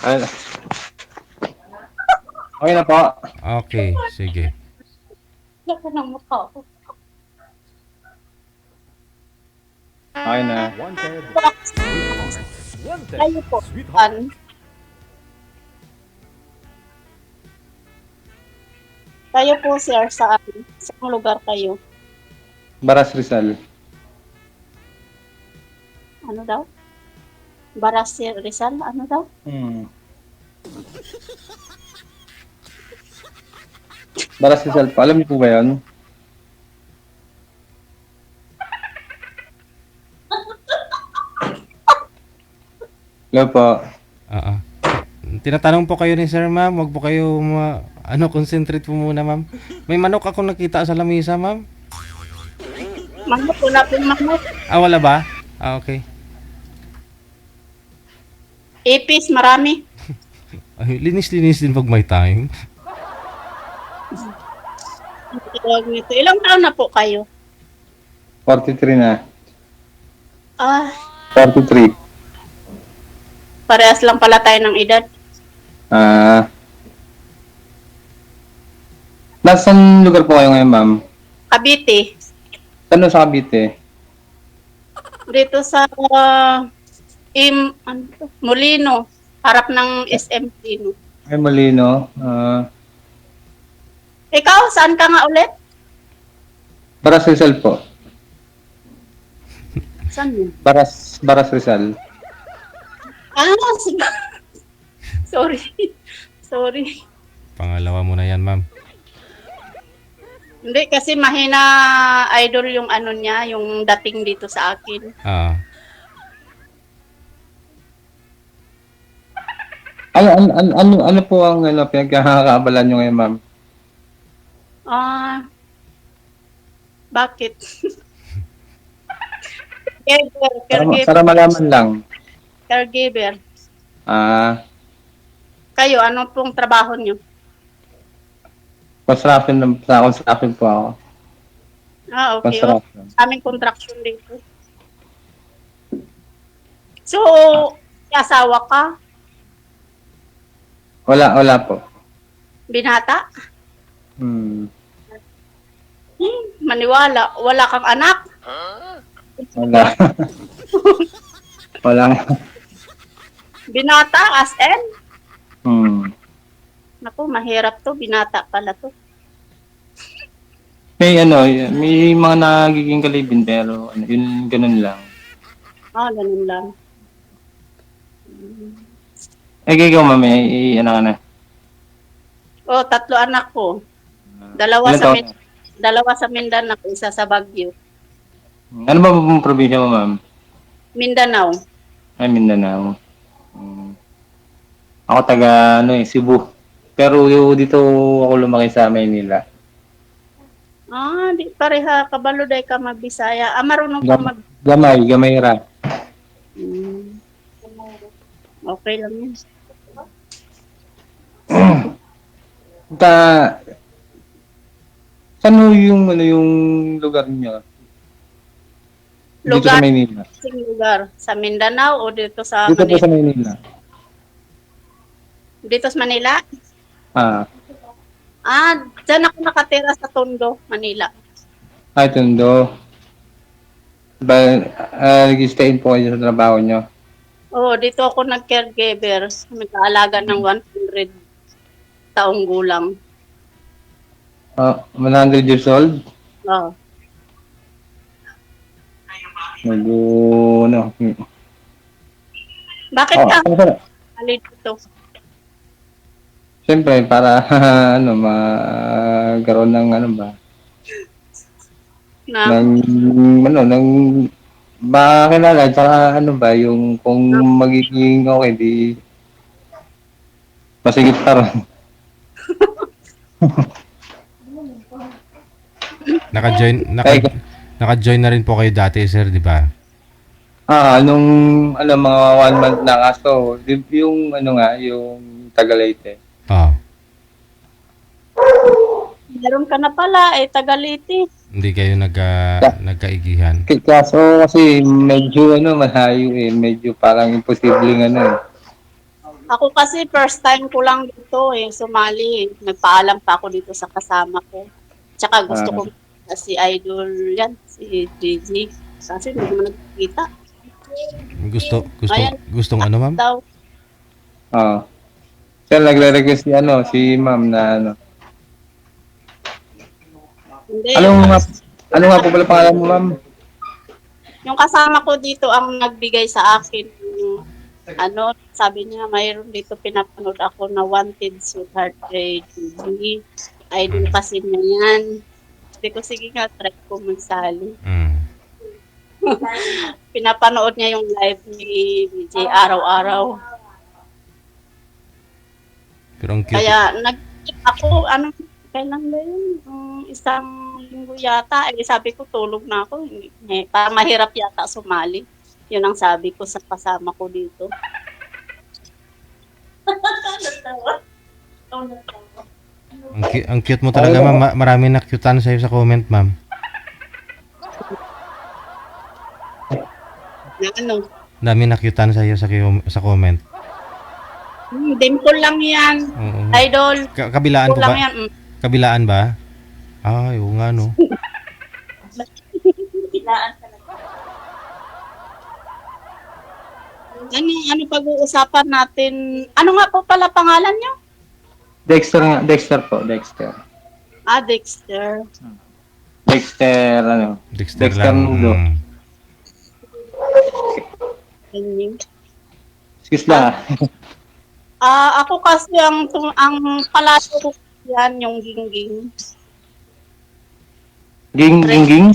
Ay. Okay na po. Okay, sige. Lako ng mukha ko. Okay na. Kayo po. Kayo po, sir, saan? Saan lugar kayo? Baras Rizal. Ano daw? Barasir Rizal? Ano daw? Baras Rizal po. Alam niyo po ba yun? Hello po. Tinatanong po kayo ni sir, ma'am. Huwag po kayo concentrate po muna, ma'am. May manok akong nakita sa lamisa, ma'am. Manok, wala pong manok. Wala ba? Okay. Ipis, marami. Ay, linis-linis din pag may time. Tawag nito. Ilang taon na po kayo? 43 na. 43. Parehas lang pala tayo ng edad. Nasaan lugar po kayo ngayon, ma'am? Cavite. Saan sa Cavite? Dito sa Molino. Harap ng SM Molino. Ay, Molino. Ikaw, saan ka nga ulit? Baras Rizal po. Saan yun? Baras Rizal. Sige. Sorry. Sorry. Pangalawa mo na yan, ma'am. Hindi, kasi mahina idol yung ano niya, yung dating dito sa akin. Ano po ang pinagkakaabalan nyo ngayon, ma'am? Bakit? Para malaman lang. Caregiver. Kayo, ano pong trabaho nyo? Construction po ako. Okay. Construction. Aming contraction dito. So, may asawa ka? Wala po. Binata? Maniwala, wala kang anak? Wala. Wala. Binata, as in? Naku, mahirap to. Binata pala to. May mga nagiging kalibin pero yun ganun lang. Ganun lang. Ikaw mami, ano ka na? 3 anak ko. Dalawa sa Mindanao, isa sa Baguio. Ano ba pong probinsya mo, ma'am? Mindanao. Ay, Mindanao. Ako taga Cebu. Pero dito ako lumaki sa Maynila. Di pareha. Kabaluday ka magbisaya. Marunong ka Gamay ra. Okay lang yun. Saan yung lugar niyo? Dito sa Maynila. Lugar. Sa Mindanao o dito sa Dito Manila? po sa Maynila. Dito sa Manila? Ah. Dyan ako nakatira sa Tondo, Manila. Ay, Tondo. Ba, nag-stay po kayo sa trabaho nyo? Oo, dito ako nag-caregiver. Nag-aalaga ng 100 taong gulang. 100 years old? Oo. Ano? Bakit ka ali dito? Siyempre, para magkaroon ng Na, ng makakilala, tsaka yung kung magiging okay, di masigit pa rin. Naka-join na rin po kayo dati, sir, di ba? Nung mga 1 month na kaso, yung yung Tagalayte. Oo. meron ka na pala, Tagaliti. Hindi kayo nagkaigihan. Kaso kasi medyo malayo medyo parang imposibleng Ako kasi first time ko lang dito sumali. Nagpaalam pa ako dito sa kasama ko. Tsaka gusto ko si Idol yan, si JJ. Kasi hindi mo nagkikita. Gustong ano, ma'am? Daw. Siya nagre-request si ma'am na Hindi. Ano nga po pala pangalan mo, ma'am? Yung kasama ko dito ang nagbigay sa akin sabi niya mayroon dito pinapanood ako na Wanted Sweetheart kay JJ. Idol kasi niya yan. Sabi ko, sige nga, try ko magsali. Pinapanood niya yung live ni BJ araw-araw. Pero ang cute. Kaya ako, kailan ba yun? Isang linggo yata. Sabi ko, tulog na ako. Para mahirap yata sumali. Yun ang sabi ko sa kasama ko dito. Ang cute mo talaga, ma'am. Marami na-cutean sa'yo sa comment, ma'am. Dami na-cutean sa'yo sa comment. Dimple lang yan. Oo. Idol. Kabilaan Dimple pa lang ba? yan. Kabilaan ba? Ay, oo nga, no. Ano pag-uusapan natin? Ano nga po pala pangalan niyo? Dexter po, Dexter. Dexter. Dexter lang. Nudo. Excuse lang. Ako kasi ang palaso ko yan, yung Gingging. Gingging?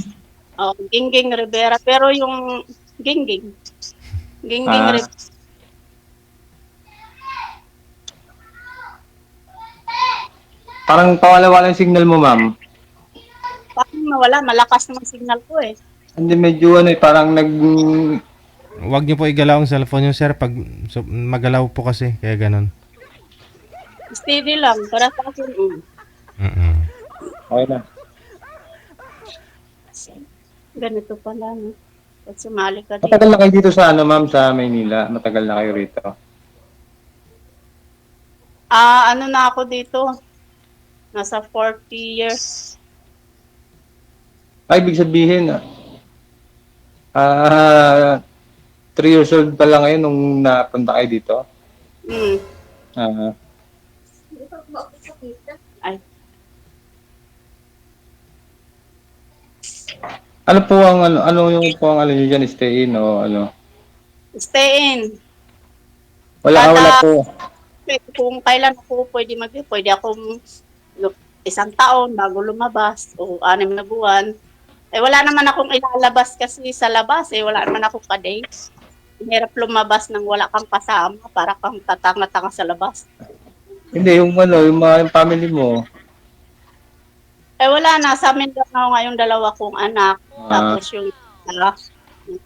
Gingging Rivera. Pero yung Gingging Rivera. Parang pawala-wala yung signal mo, ma'am. Parang nawala, malakas naman signal ko Hindi, medyo parang Huwag niyo po igalaw ang cellphone niyo, sir. Pag magalaw po kasi, kaya ganun. Steady lang, para sa akin. Okay na. Ganito pala, no? At sumali ka dito. Matagal na kayo dito sa ma'am, sa Maynila? Matagal na kayo rito? Ano na ako dito? Nasa 40 years. Ibig sabihin, 3 years old pa lang ngayon nung napunta kayo dito? Ay. Ano po ang yung po ang niyo diyan, stay in o ano? Stay in. Wala po. Kung kailan ako pwede akong 1 taon bago lumabas o 6 na buwan. Wala naman akong ilalabas kasi sa labas wala naman akong ka-dates. Hirap lumabas nang wala kang kasama para kang tatanga-tanga sa labas. Hindi, yung mga family mo. Wala na. Sa amin lang ako ngayong 2 kong anak. Tapos yung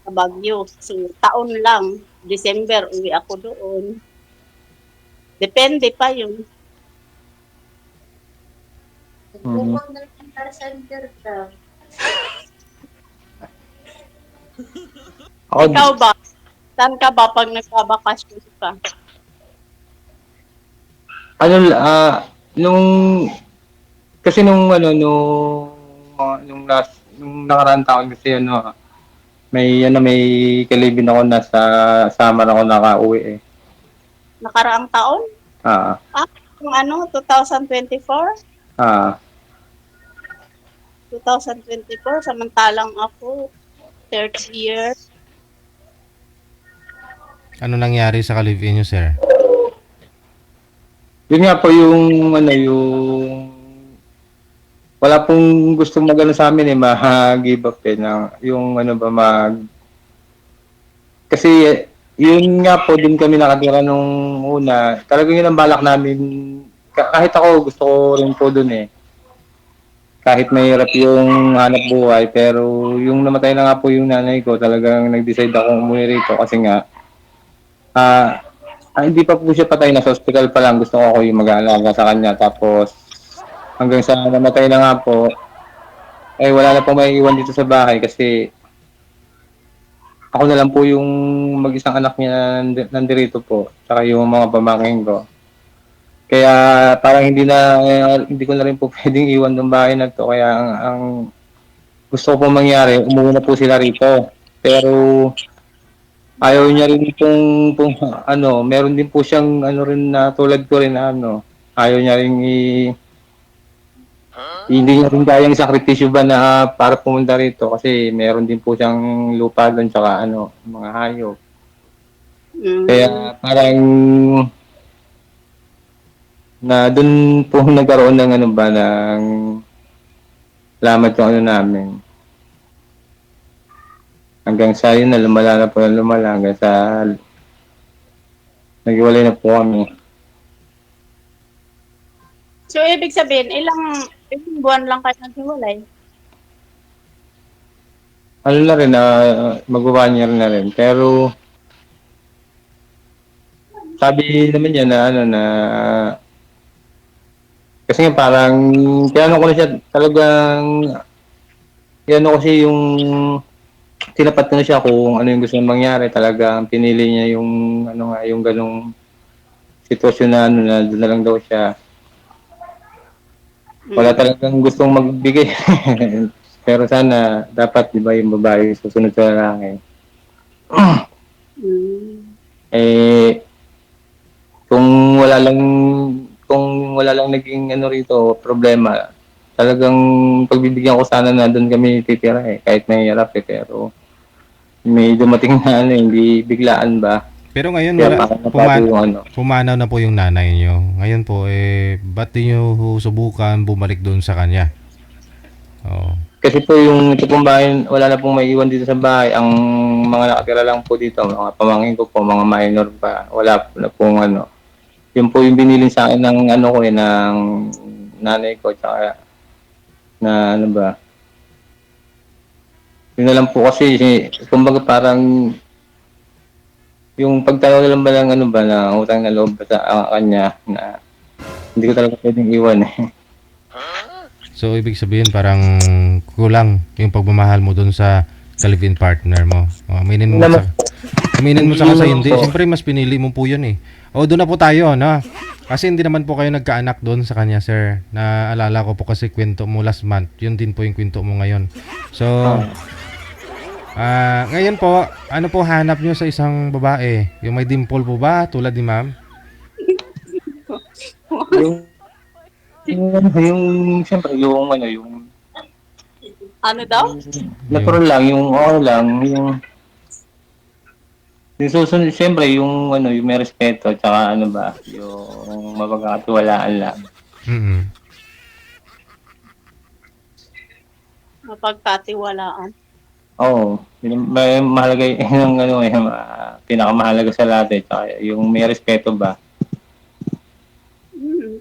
sa Baguio. So, taon lang. December, uwi ako doon. Depende pa yun. Ikaw ba? Saan ka ba pag nagbabakasyon ka? Kasi nung nakaraan taon kasi may kalibin ako nasa Samar ako nakauwi eh. Nakaraang taon? Ah, Yung ano, 2024? ah. 2024, samantalang ako, 30 years. Ano nangyari sa ka-live-in nyo, sir? Yun nga po yung ano yung wala pong gustong magano sa amin eh ma-give up eh na yung ano ba kasi yun nga po din kami nakatira nung una. Talagang yun ang balak namin kahit ako gusto ko rin po dun eh. Kahit mahirap yung hanap buhay pero yung namatay na nga po yung nanay ko talagang nag-decide akong umuwi rito kasi nga hindi pa po siya patay, na sa hospital pa lang. Gusto ko ako yung mag-aalaga sa kanya. Tapos, hanggang sa namatay na nga po, wala na pong maiiwan dito sa bahay kasi ako na lang po yung mag-isang anak niya nandirito po. Tsaka yung mga pamangkin ko. Kaya parang hindi ko na rin po pwedeng iwan ng bahay na to. Kaya ang gusto ko po mangyari, umuwi na po sila rito. Pero ayaw niya rin pong ano, meron din po siyang ano rin na tulad ko rin na ano, ayaw niya rin hindi niya rin kayang sakripisyo ba na para pumunta rito kasi meron din po siyang lupa doon tsaka ano, mga hayop. Kaya parang na doon po nagkaroon ng ano ba ng lamat yung ano namin. Hanggang sa yun na lumala na po ng lumala hanggang sa naghiwalay na po kami. So, ibig sabihin, ilang buwan lang kayo naghiwalay? Ano na rin, mag-1 year na rin. Pero sabi naman niya na ano na kasi nga parang kaya ano ko na siya talagang kaya ano kasi yung tinapat ko na siya kung ano yung gusto niyang mangyari. Talagang pinili niya yung ano nga, yung ganong sitwasyon na ano na doon na lang daw siya. Wala talagang gustong magbigay. Pero sana dapat di ba yung babae susunod sa lalaki. Kung wala lang naging ano rito problema, talagang pagbibigyan ko sana na doon kami titira eh, kahit mahirap eh, pero may dumating na ano, hindi biglaan ba. Pero ngayon, Kaya pumanaw na po yung nanay nyo. Ngayon po, ba't di nyo subukan bumalik doon sa kanya? Oh. Kasi po yung ito pong bahay, wala na pong maiiwan dito sa bahay. Ang mga nakatira lang po dito, mga pamangkin ko po, mga minor pa, wala po na pong ano. Yun po yung binilin sa akin ng ano ko ng nanay ko, tsaka na ano ba. Yun na lang po kasi, kumbaga parang yung pagtanaw na lang ba ng ano ba, na utang na loob sa kanya, na hindi ko talaga pwedeng iwan eh. So, ibig sabihin parang kulang yung pagmamahal mo doon sa ka-live-in partner mo. Aminin mo sa kasi hindi. Siyempre, mas pinili mo po yun eh. Doon na po tayo, no? Kasi hindi naman po kayo nagkaanak doon sa kanya, sir. Naalala ko po kasi kwento mo last month. Yun din po yung kwento mo ngayon. So, ngayon po, ano po hanap nyo sa isang babae? Yung may dimple po ba? Tulad ni ma'am? yung siyempre, yung ano, yung Ano daw? natural lang, yung okay lang, yung susunod, siyempre, yung ano, yung may respeto, tsaka ano ba, yung mapagkakatiwalaan lang. Mm-hmm. Mapagkatiwalaan. Oo, may mahalaga yung ano, pinakamahalaga sa lahat eh, tsaka yung may respeto ba.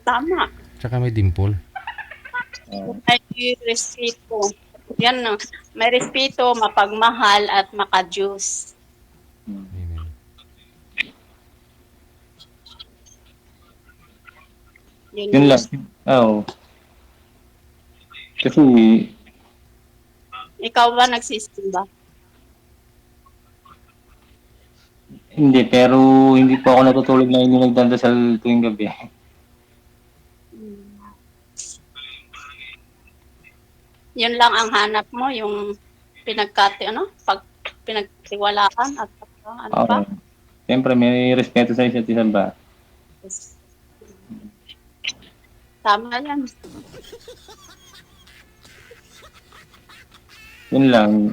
Tama. Tsaka may dimple. May respeto. Yan no. May respeto, mapagmahal at makajus. Amen. Yun lang. Oo. Kasi Ikaw ba nagsisimba? hindi, pero hindi po ako natutulog na hindi nagdadasal tuwing gabi. Yun lang ang hanap mo, yung pinagtiwalaan at ano Oo. pa. Siyempre, may respeto sa isa't isa ba? Tama yan. Yun lang.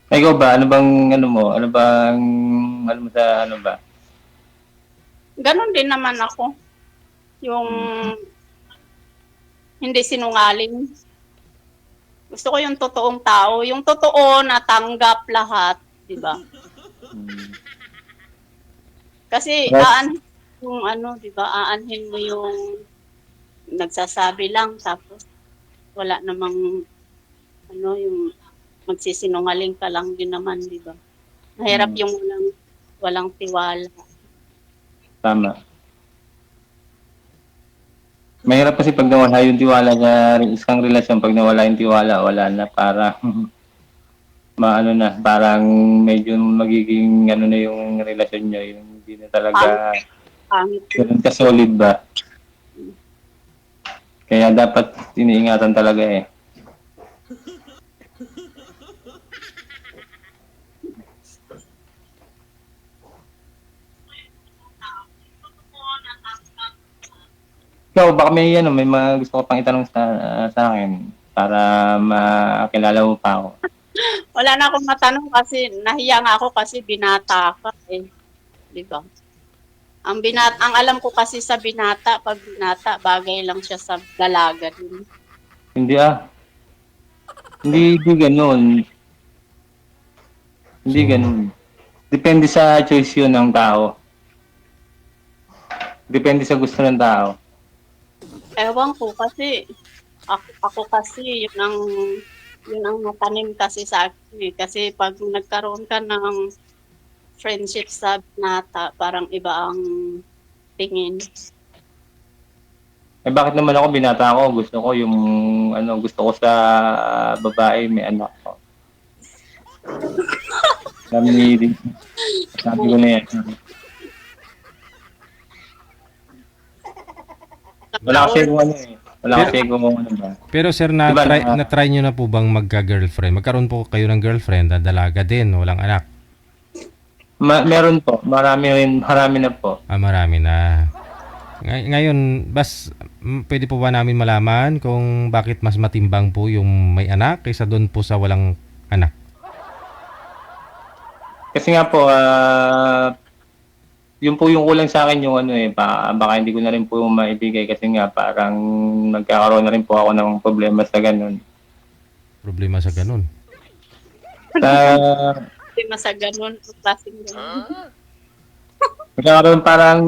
Ikaw ba? Ano bang, ano mo? Ano bang, ano mo sa, ano ba? Ganon din naman ako. Yung hindi sinungaling. Gusto ko yung totoong tao. Yung totoo na tanggap lahat. Diba? Kasi Yes. yung ano, diba? Aanhin mo yung nagsasabi lang tapos wala namang ano, yung magsisinungaling ka lang din naman, diba? Mahirap yung walang tiwala. Tama. Mahirap kasi pag nawala yung tiwala sa isang relasyon, pag nawala yung tiwala, wala na, para maano na, parang medyo magiging ano na yung relasyon nyo, yung hindi na talaga Pangit. ganun ka-solid ba? Kaya dapat iniingatan talaga eh. Ikaw, baka may ano, may mga gusto ko pang itanong sa akin para makilala mo pa ako. Wala na akong matanong kasi nahiya nga ako kasi binata ka eh. Di ba? Ang alam ko kasi sa binata, pag binata, bagay lang siya sa dalaga din. Hindi ah. Hindi ganun. Hindi ganun. Depende sa choice yun ng tao. Depende sa gusto ng tao. Ewan ko kasi, ako kasi, yun ang natanim kasi sa akin eh. Kasi pag nagkaroon ka ng friendship sa binata, parang iba ang tingin. Eh bakit naman ako binata ako? Gusto ko yung ano, gusto ko sa babae may anak ko. Sabi ko na yan. Wala kasi kung ano eh. Wala kasi kung ano ba. Pero sir, Diba, na-try nyo na po bang magka-girlfriend? Magkaroon po kayo ng girlfriend na dalaga din, walang anak? Meron po. Marami na po. Marami na. Ngayon, pwede po ba namin malaman kung bakit mas matimbang po yung may anak kaysa doon po sa walang anak? Kasi nga po, yun po yung kulang sa akin yung ano eh, baka hindi ko na rin po maibigay kasi nga parang nagkakaroon na rin po ako ng problema sa ganun. Problema sa ganun? Problema sa ganun, klaseng ganun. Nagkakaroon parang,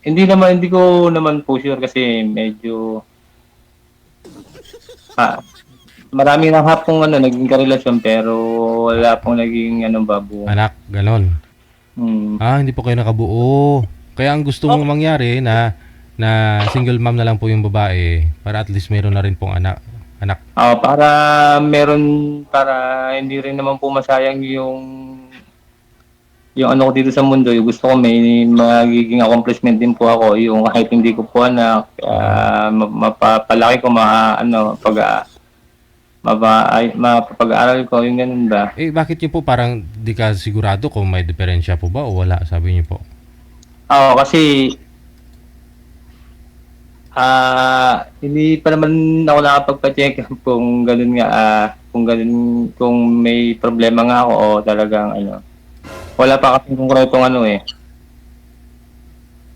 hindi ko naman po sure kasi medyo, marami na hapong naging karelasyon pero wala pong naging babuo. Anak, ganun. Hindi po kayo nakabuo. Kaya ang gusto mong mangyari na single mom na lang po yung babae para at least meron na rin pong anak. Para hindi rin naman po masayang yung ano ko dito sa mundo. Yung gusto ko may magiging accomplishment din po ako. Yung kahit hindi ko po anak, mapapalaki ko mapapag-aaral ko, yung ganun ba? Bakit yun po parang di ka sigurado kung may diferensya po ba o wala, sabi niyo po? Kasi hindi pa naman ako nakapagpa-check kung ganun nga, kung may problema nga ako o talagang wala pa kasi kung konkretong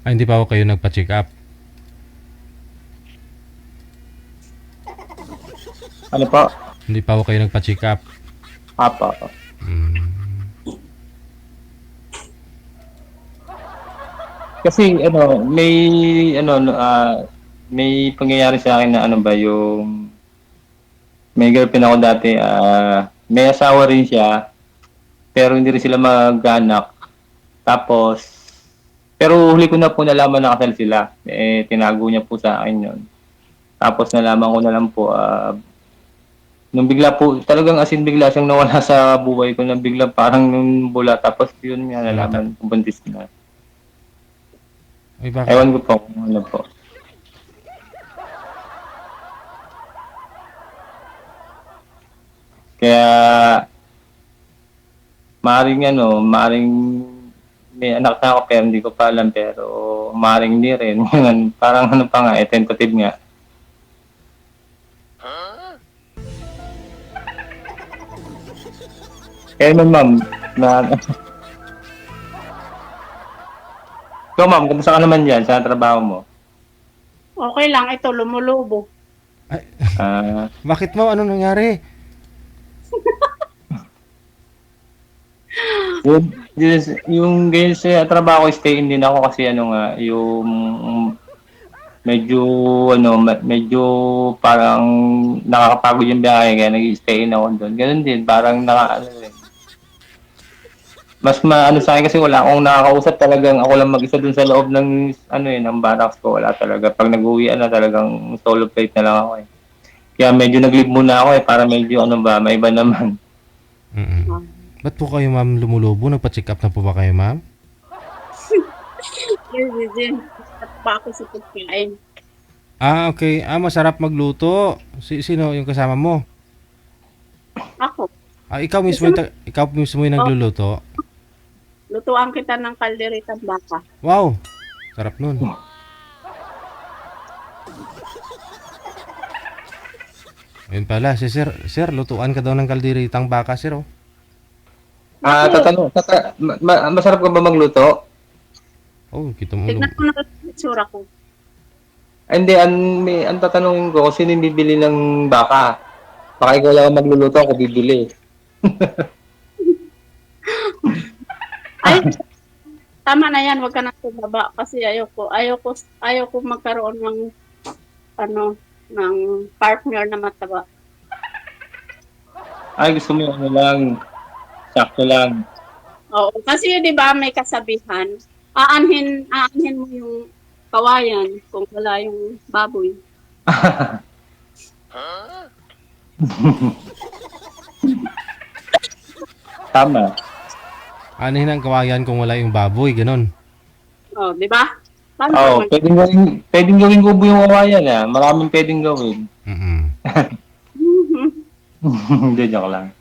Hindi pa ako kayo nagpa-check up? Ano po? Hindi pa ako kayo nagpa-check up? Apa. Kasi may pangyayari sa akin na yung may girlfriend ako dati, may asawa rin siya pero hindi rin sila mag-anak. Tapos pero huli ko na po nalaman na kasal sila. Tinago niya po sa akin yun. Tapos nalaman ko na lang po nung bigla po, talagang bigla siyang nawala sa buhay ko, na bigla parang nung bula, tapos yun nga nalaman, buntis na. Ewan ko po kung ano po. Kaya maaring may anak na ako pero hindi ko pa alam, pero maaring hindi rin. Ganun. Parang ano pa nga, tentative nga. Kaya naman, ma'am, Ikaw, ma'am, kumusta ka naman dyan sa trabaho mo? Okay lang, ito, lumulubo. Ah, Bakit mo? Ano nangyari? yung ganyan sa trabaho ko, stay in din ako kasi yung medyo parang nakakapagod yung biyahe kaya nag-stay in ako doon. Ganun din, parang mas maano sa akin kasi wala akong nakakausap, talagang ako lang mag-isa dun sa loob ng ng barracks ko. Wala talaga. Pag nag-uwian na talagang solo flight na lang ako eh. Kaya medyo nag-leave muna ako para medyo may iba naman. Ba't po kayo ma'am lumulubo? Nagpa-check up na po ba kayo ma'am? At pa ako sa pagkain. Okay. Masarap magluto. Sino yung kasama mo? Ako, Ikaw mismo yung nagluluto? lutuan kita ng kalderitang baka. Wow! Sarap nun. Ayun pala, si sir, lutuan ka daw ng kalderitang baka, sir, oh. Masarap ka ba magluto? Oh, kita mo. Tignan mo na yung itsura ko. Hindi, ang tatanungin ko, sino yung bibili ng baka? Baka ikaw lang ang magluluto, ako bibili. Ay, tama na yan, wag ka na baba kasi ayoko magkaroon ng ng partner na mataba. Ay, gusto mo lang, sakto lang. Oo, kasi 'di ba may kasabihan, aanhin mo yung kawayan kung wala yung baboy. Tama. Anihin ang kawayan kung wala yung baboy, ganun. Oh, 'di ba? Oo, pwedeng gawin kubo yung kawayan Maraming pwedeng gawin. Hindi, joke lang.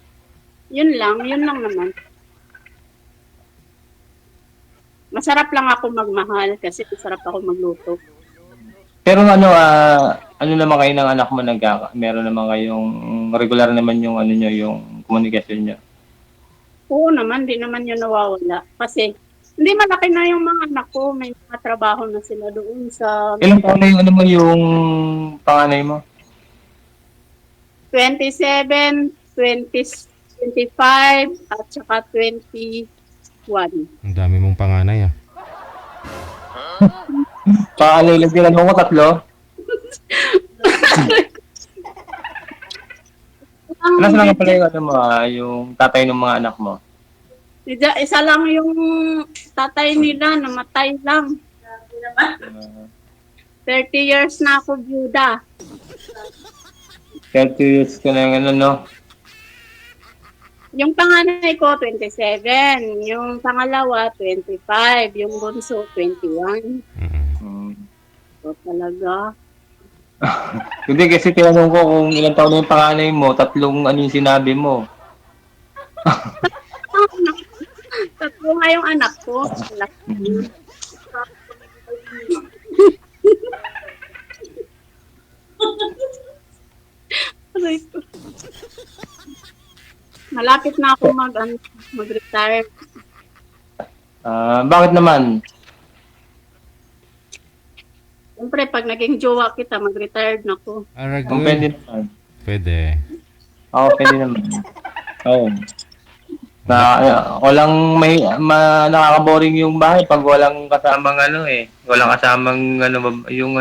Yun lang naman. Masarap lang ako magmahal kasi masarap ako magluto. Pero ano naman kayo ng anak mo meron naman kayong regular naman yung yung komunikasyon niyo? Oo naman, di naman yun nawawala. Kasi hindi malaki na yung mga anak ko, may mga trabaho na sila doon sa... Ilang taon na yung yung panganay mo? 27, 25, at saka 21. Ang dami mong panganay, Panganay lang tinanong ko, 3? Nasaan nga pala yung yung tatay ng mga anak mo? Isa lang yung tatay nila, namatay lang. 30 years na ako byuda. 30 years ka na Yung panganay ko, 27. Yung pangalawa, 25. Yung bunso, 21. So, talaga. Hindi, kasi tinanong ko kung ilang taon na yung panganay mo, 3 yung sinabi mo. Tatlo nga yung anak ko. Malapit na ako mag-retire. Bakit naman? Siyempre, pag naging jowa kita, mag-retired na ako. Kung pwede naman. Pwede. Oo, pwede naman. Oo. Walang nakaka-boring yung bahay pag walang kasamang walang kasamang yung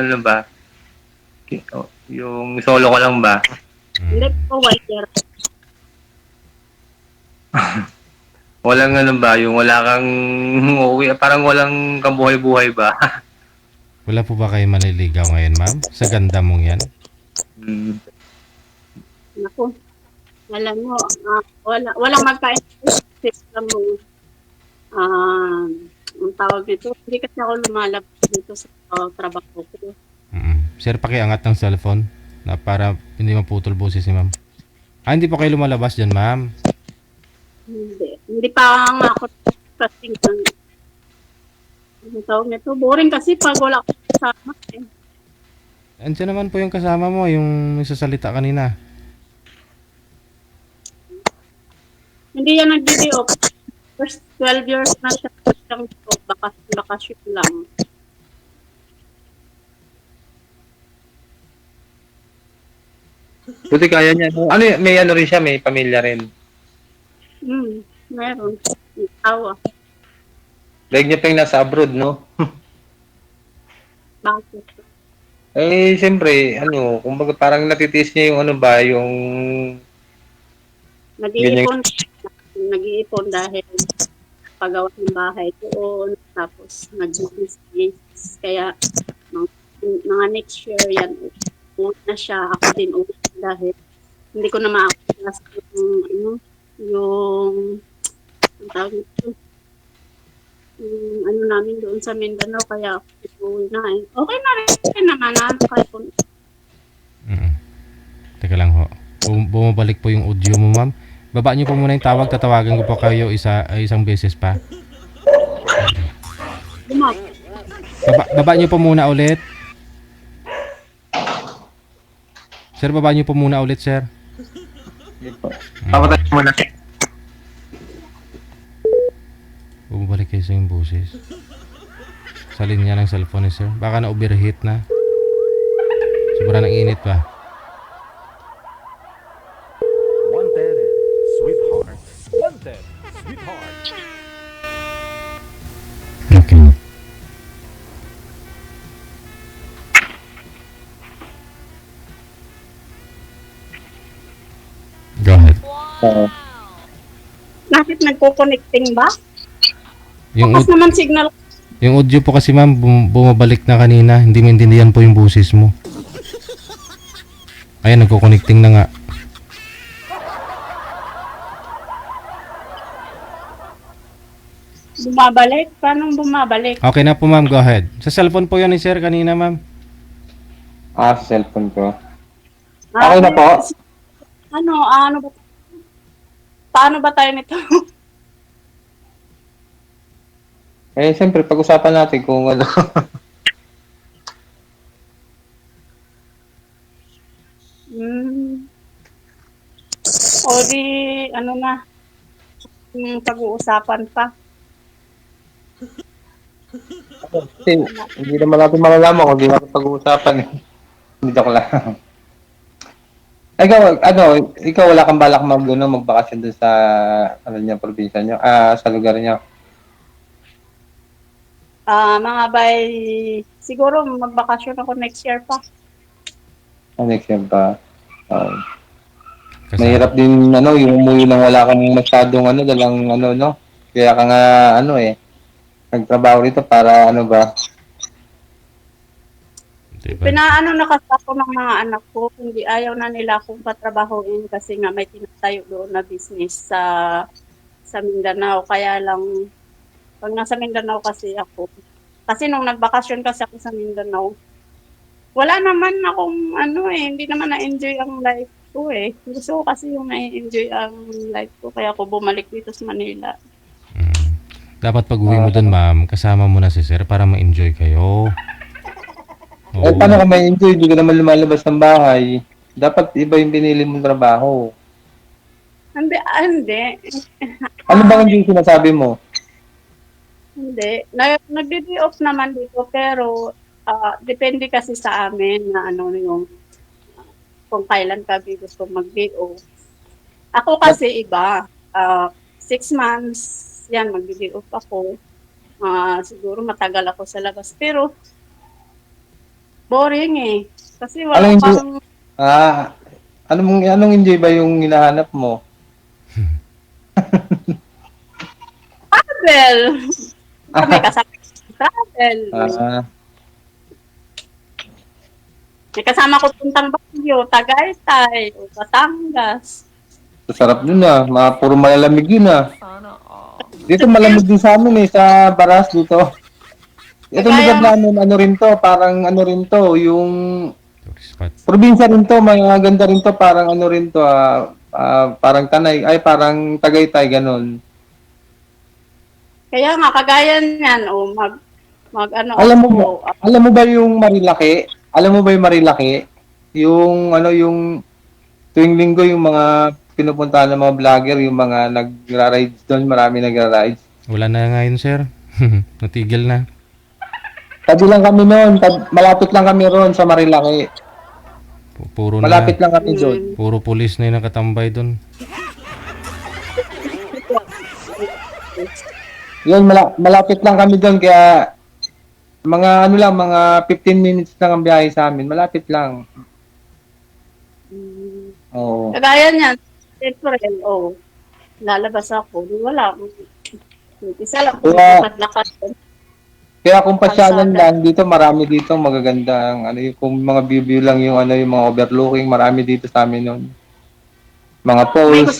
yung solo ko lang ba? Hindi po, 1 year. Walang yung wala kang uwi, parang walang kabuhay-buhay ba? Wala po ba kayo maniligaw ngayon, ma'am? Sa ganda mong yan? Naku, alam mo, walang magka-interest mo. Ang tawag nito, hindi kasi ako lumalabas dito sa trabaho ko. Sir, pakiangat ng cellphone na para hindi maputol boses ni ma'am. Hindi po kayo lumalabas dyan, ma'am? Hindi. Hindi pa nga ako kasi ang tawag nito. Boring kasi pag wala akong kasama eh. Andiyan naman po yung kasama mo, yung nagsasalita kanina. Hindi yan nag-day off. First 12 years na siya siyang bakasyon lang. Buti kaya niya. No? Ano, may ano rin siya, may pamilya rin. Meron. May asawa. Like niya pa yung nasa abroad, no? Bakit? Eh, siyempre, ano, kumbaga parang natitiis niya yung ano ba, yung... Nag-iipon. Nag-iipon dahil pagawa ng bahay doon. Tapos nag-business. Kaya mga next year yan. Uwi na siya. Ako din uwi dahil hindi ko na ma-access yung ang tawag nito, yung ano namin doon sa Mindanao, kaya uwi na eh. Okay na rin naman kahit kung Teka lang ho. Bumabalik po yung audio mo, ma'am. Baba niyo po muna yung tawag. Tatawagan ko po kayo isang beses pa. Baba niyo po muna ulit. Sir, baba niyo po muna ulit, sir. Papatay mo na. Bumabalik kayo sa yung boses. Sa linya ng cellphone ni sir. Baka na-overheat na. Sobrang init pa. Wanted, sweetheart. Wanted, sweetheart. Okay. Go ahead. bakit nagko-connecting ba? Yung, Tapos naman signal. yung audio po kasi ma'am, bumabalik na kanina. Hindi maintindihan po yung boses mo. Ayan, nagko-connecting na nga. Bumabalik? Paano bumabalik? Okay na po ma'am, go ahead. Sa cellphone po yun ni sir kanina ma'am. Sa cellphone ko. Okay na po. Ano ba? Paano ba tayo nito? Eh, siyempre, pag-usapan natin kung ano. O di, ano na, pag-uusapan pa. Kasi, hindi naman natin malalaman kung hindi natin pag-uusapan. Hindi ko lang. Ikaw wala kang balak magbakasyon dun sa, probinsya nyo, sa lugar nyo? Siguro magbakasyon ako next year pa. Next year pa. Mahirap din, yung umuwi nang wala kang masyadong, dalang, no? Kaya ka nga, nagtrabaho rito para, Diba? Pinaano na kasi ako ng mga anak ko, hindi ayaw na nila akong patrabahoin kasi nga may tinatayo doon na business sa Mindanao. Kaya lang, pag nasa Mindanao kasi ako, kasi nung nagbakasyon kasi ako sa Mindanao, wala naman akong hindi naman na-enjoy ang life ko eh. Gusto ko kasi yung na-enjoy ang life ko, kaya ako bumalik dito sa Manila. Dapat pag uwi mo dun ma'am, kasama mo na si sir para ma-enjoy kayo. Eh, paano ka may enjoy? Hindi ka naman lumalabas ng bahay. Dapat iba yung pinili mong trabaho. Hindi. Ano bang yung sinasabi mo? Hindi. Nagdi-day off naman dito, pero depende kasi sa amin na yung kung kailan kami gusto mag-day off. Ako kasi iba. 6 months, yan, mag-day off ako. Siguro matagal ako sa labas. Pero, boring eh. Kasi wala pang... Anong enjoy ba yung hinahanap mo? Travel! May kasama travel. May kasama ko puntang Baguio, Tagaytay, o Batangas. Sarap dun puro malalamig yun Dito malamig din sa amin sa Baras dito. Ito lugar namin, parang yung probinsya rin to, may ganda rin to, parang parang Tanay, parang Tagaytay, ganun. Kaya nga, kagaya niyan, o mag ano Alam mo ba yung Marilaki? Alam mo ba yung Marilaki? Yung ano yung tuwing linggo yung mga pinupuntahan ng mga vlogger, yung mga nagra-rides doon, marami nagra-rides. Wala na ngayon, sir. Natigil na. Tabi lang kami noon, malapit lang kami roon sa Marilaki. Puro Malapit na, lang kami doon. puro pulis na yung nakatambay doon. Yun, malapit lang kami doon, kaya mga ano lang, mga 15 minutes lang ang biyahe sa amin. Malapit lang. Oo. Kagaya niyan, siyempre, lalabas ako. Wala. Isa lang kung lakad. Kaya kung pasyalan lang, dito marami dito magagandang, ano yung, kung mga view lang yung ano yung mga overlooking, marami dito sa amin noon. Mga May poles.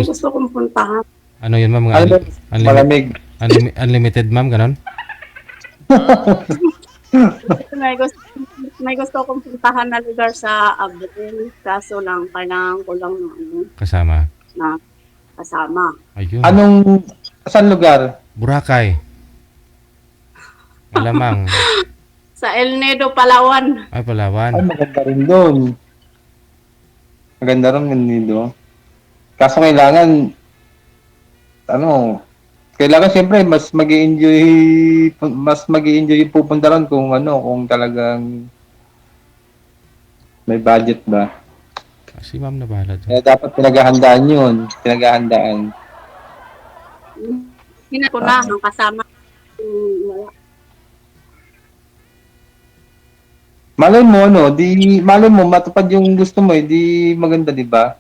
gusto kong puntahan. Ano yun, ma'am? Ano, malamig. Unlimited, ma'am? Ganon? May gusto kong puntahan na lugar sa Abdul. Kaso lang, kailangan ko lang Kasama. na kasama. Ayun. Saan lugar? Boracay. Malamang. Sa El Nido, Palawan. Ay, Palawan. Ay, maganda rin doon. Maganda rin nito. Kaso kailangan, kailangan siyempre mas mag-i-enjoy yung pupunta ron kung kung talagang may budget ba. Si ma'am na bahala dyan. Kaya dapat pinaghahandaan yun. Pinaghahandaan. Hindi ko na ang kasama. Wala. Malay mo, matupad yung gusto mo, di maganda, di ba?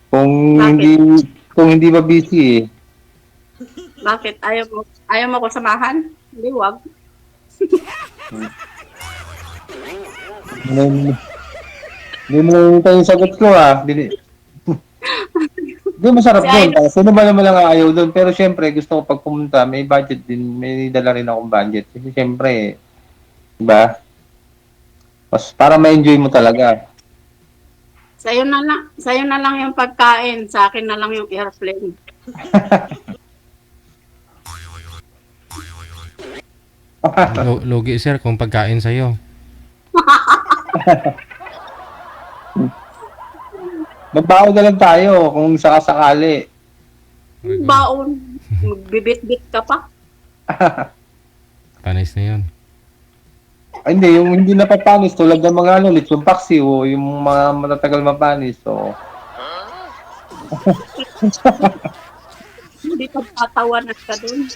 Kung hindi ba busy eh. Bakit? Ayaw mo ko samahan? Hindi, wag. Hindi mo yung sagot ko Hindi masarap doon. Sino ba naman lang ayaw doon? Pero syempre, gusto ko pag pumunta, may budget din. May dala rin akong budget. Kasi syempre, di ba? Mas para ma-enjoy mo talaga. Sa'yo na lang yung pagkain. Sa akin na lang yung airplane. Lugi, sir, kung pagkain sa'yo. Magbaon na lang tayo kung sakasakali. Baon. Magbibit-bit ka pa. Panis na yun. Ay, hindi, yung hindi napapanis tulad ng mga lechon paksi o yung mga matatagal mapanis. So. Hindi ka tatawanan ka dun.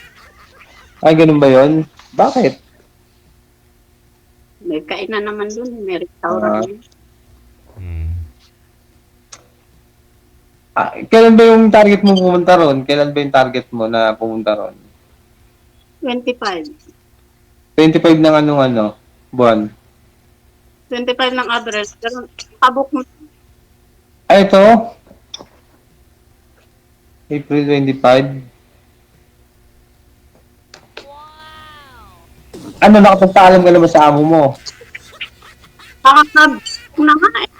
Ay, ganun ba yun? Bakit? May kainan naman dun. May restaurant. Kailan ba yung target mo pumunta ron? Kailan ba yung target mo na pumunta ron? 25. 25 ng anong buwan? 25 ng average. Pero tabok mo. Ay, ito? April 25. Ano, nakapagpaalam ka na ba sa amo mo? Kakasab ko na nga eh.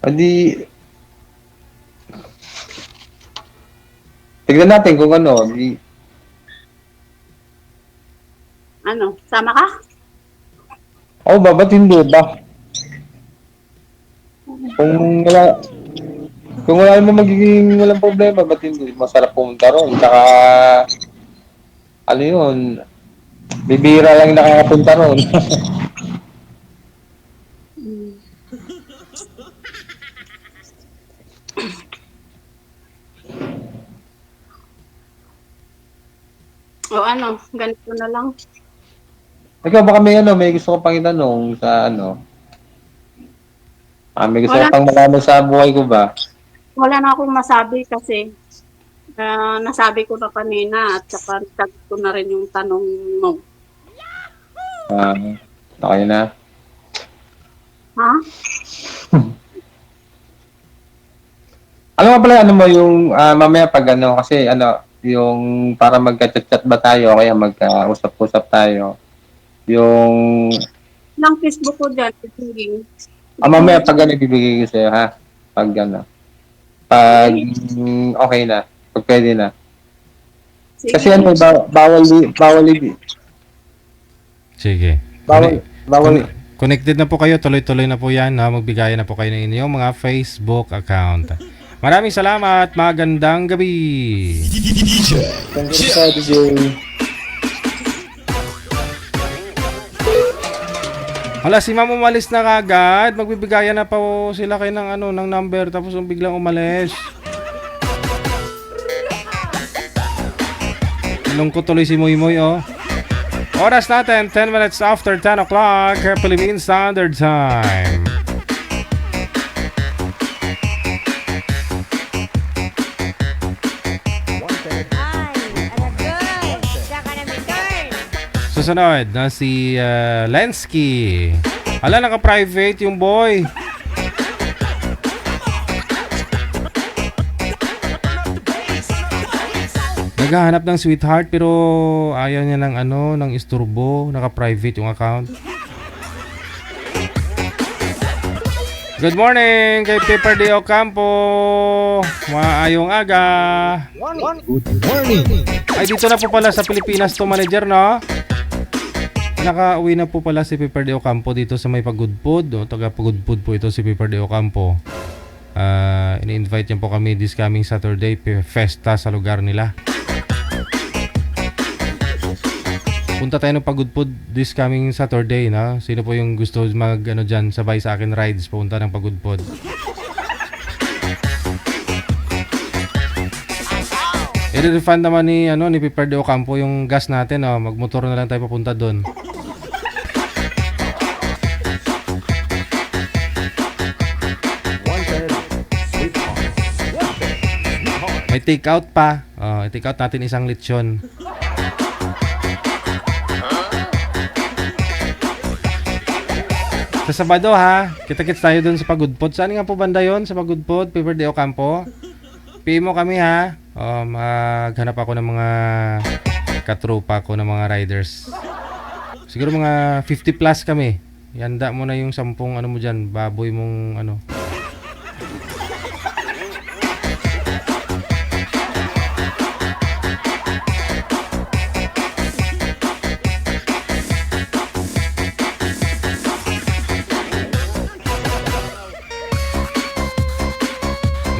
Adi, tignan natin kung Sama ka? Ba't hindi ba? Kung wala naman magiging walang problema, ba't hindi? Masarap pumunta ron. Saka, bibira lang nakakapunta ron. Ganito na lang. Ikaw, baka may gusto ko pang itanong sa may gusto ko pang malaman sa buhay ko ba? Wala na akong masabi kasi nasabi ko na kanina at saka sagot ko na rin yung tanong mo. Okay na. Ha? Ano nga pala, yung mamaya pag kasi yung para magka-chat-chat ba tayo, kaya magka-usap-usap tayo. Yung Lang Facebook ko dyan. mamaya pag bibigay ko sa'yo, ha? Pag Pag okay na, pag pwede na. Kasi ano, bawal Sige. Connected na po kayo, tuloy-tuloy na po yan. Ha? Magbigayan na po kayo ng inyong mga Facebook account. Maraming salamat, magandang gabi. Thank you sa DJ. Hala, si ma'am umalis na kagad. Magbibigayan na pa po sila kayo ng, ng number tapos biglang umalis. Lungkot tuloy si Moy Moy, oh. Oras natin, 10 minutes after 10 o'clock, Philippine Standard Time. Susunod na si Lensky. Hala, naka-private yung boy. Naghahanap ng sweetheart pero ayaw niya ng ng isturbo, naka-private yung account. Good morning kay Pepper de Ocampo. Maayong aga. Good morning. Ay, dito na po pala sa Pilipinas to, manager, no? Nakauwi na po pala si Pepper de Ocampo dito sa may Pagudpud. Taga Pagudpud po ito si Pepper de Ocampo. Ini-invite niya po kami this coming Saturday, festa sa lugar nila. Punta tayo ng Pagudpud this coming Saturday, no? Sino po yung gusto dyan, sabay sa akin rides, punta ng Pagudpud. I-refund naman ni Pepper de Ocampo yung gas natin, no? Magmotor na lang tayo papunta doon. May take out pa. I-take out natin isang lechon. Sa Sabado, ha, kita-kits tayo dun sa Pagudpud. Saan nga po banda yon sa Pagudpud, Pepper de Ocampo? PM mo kami, ha. Maghanap ako ng mga katrupa ko ng mga riders. Siguro mga 50 plus kami. Ihanda mo na yung 10 mo dyan, baboy mong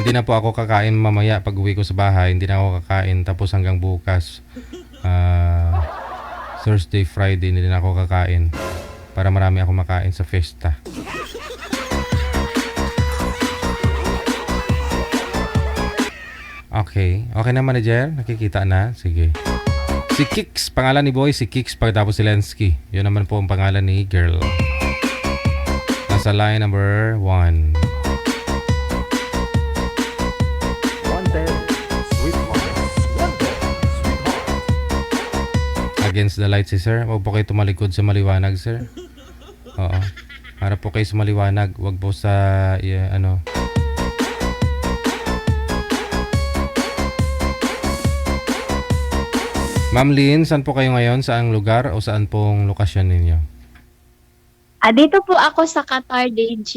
Hindi na po ako kakain mamaya pag uwi ko sa bahay. Hindi na ako kakain tapos hanggang bukas. Thursday, Friday, hindi na ako kakain. Para marami ako makain sa festa. Okay. Okay na, manager? Nakikita na? Sige. Si Kix, pangalan ni Boy, si Kix pagkatapos si Lensky. Yun naman po ang pangalan ni girl. Nasa line number 1. Against the light, si sir. Huwag po kayo tumalikod sa maliwanag, sir. Oo. Harap po kayo sa maliwanag. Huwag po sa, Ma'am Lynn, saan po kayo ngayon? Saang lugar o saan pong lokasyon ninyo? Dito po ako sa Qatar, DG.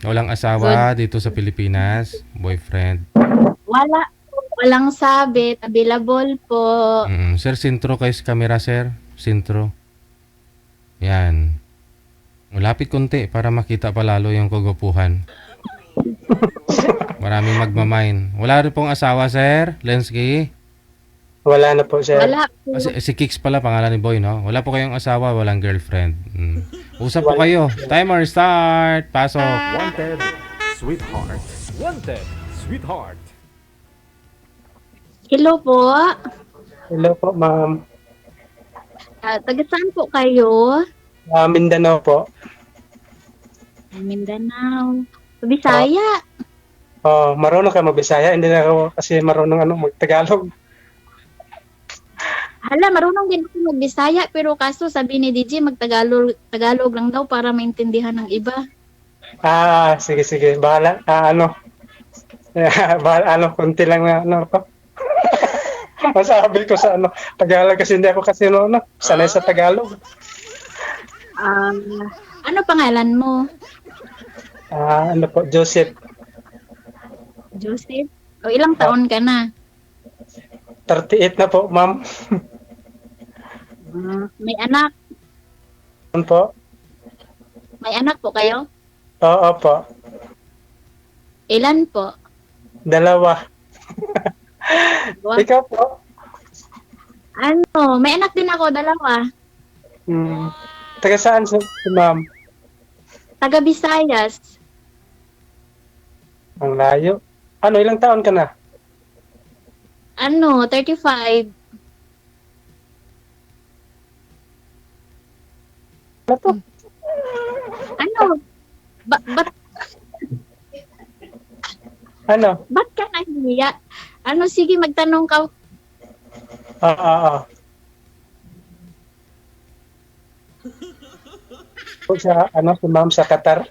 Walang asawa dito sa Pilipinas? Boyfriend? Walang sabit, available po. Sir, sintro kayo sa camera, sir. Sintro. Yan. Malapit konti para makita pa lalo yung kagupuhan. Maraming magmamain. Wala rin pong asawa, sir? Lensky? Wala na po, sir. Wala po. Si Kix pala, pangalan ni Boy, no? Wala po kayong asawa, walang girlfriend. Usap po kayo. Timer start. Pasok. Wanted, sweetheart. Wanted, sweetheart. Hello po. Hello po, ma'am. Taga saan po kayo? Mindanao po. Mindanao. Bisaya. Marunong ka mag-Bisaya. Hindi na ako kasi marunong mag-Tagalog. Hala, marunong din ako mag-Bisaya pero kaso sabi ni DJ mag-Tagalog lang daw para maintindihan ng iba. Sige. Bahala. Kunti lang na po. Masabi ko sa Tagalog kasi hindi ako kasi sanay sa Tagalog. Ano pangalan mo? Po, Joseph. Joseph? O ilang taon ka na? 38 na po, ma'am. May anak? Ano po? May anak po kayo? Oo po. Ilan po? 2. Dalawa? Ikaw po? Ano, may anak din ako, 2. Taga saan si ma'am? Taga Visayas. Ang layo. Ano, ilang taon ka na? Ano, 35. Ano to? Ano? Ba't Ano? ka nahiya? Ano, sige, magtanong ka. Sa, si ma'am sa Qatar?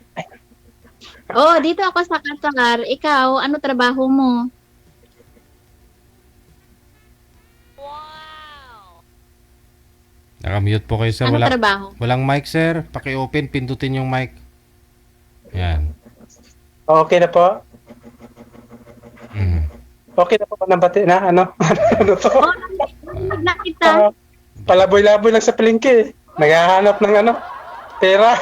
Oh, dito ako sa Qatar. Ikaw, ano trabaho mo? Nakamute po kayo, sir. Ano trabaho? Walang mic, sir. Paki-open, pindutin yung mic. Yan. Okay na po? Okay na po panambati na, ano? Ano to? Na kita. Palaboy-laboy lang sa palengke. Naghahanap ng pera.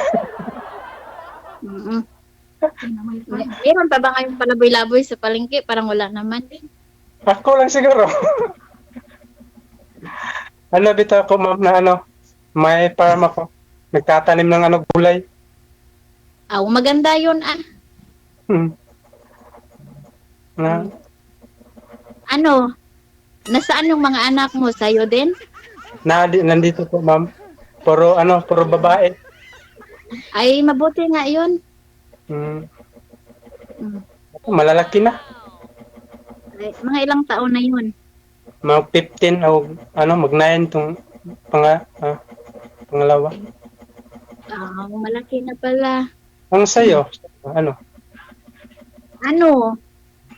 Meron pa ba kayong palaboy-laboy sa palengke? Parang wala naman. Ako lang siguro. Bitaw ako, ma'am, na may farm ako. Nagtatanim ng gulay. Maganda yun, Na, Nasaan yung mga anak mo? Sa'yo din? nandito po, ma'am. Puro babae. Ay, mabuti nga yun. Malalaki na. Ay, mga ilang taon na yun? Mga 15 o mag-9 tong pangalawa. Malaki na pala. Ang sayo,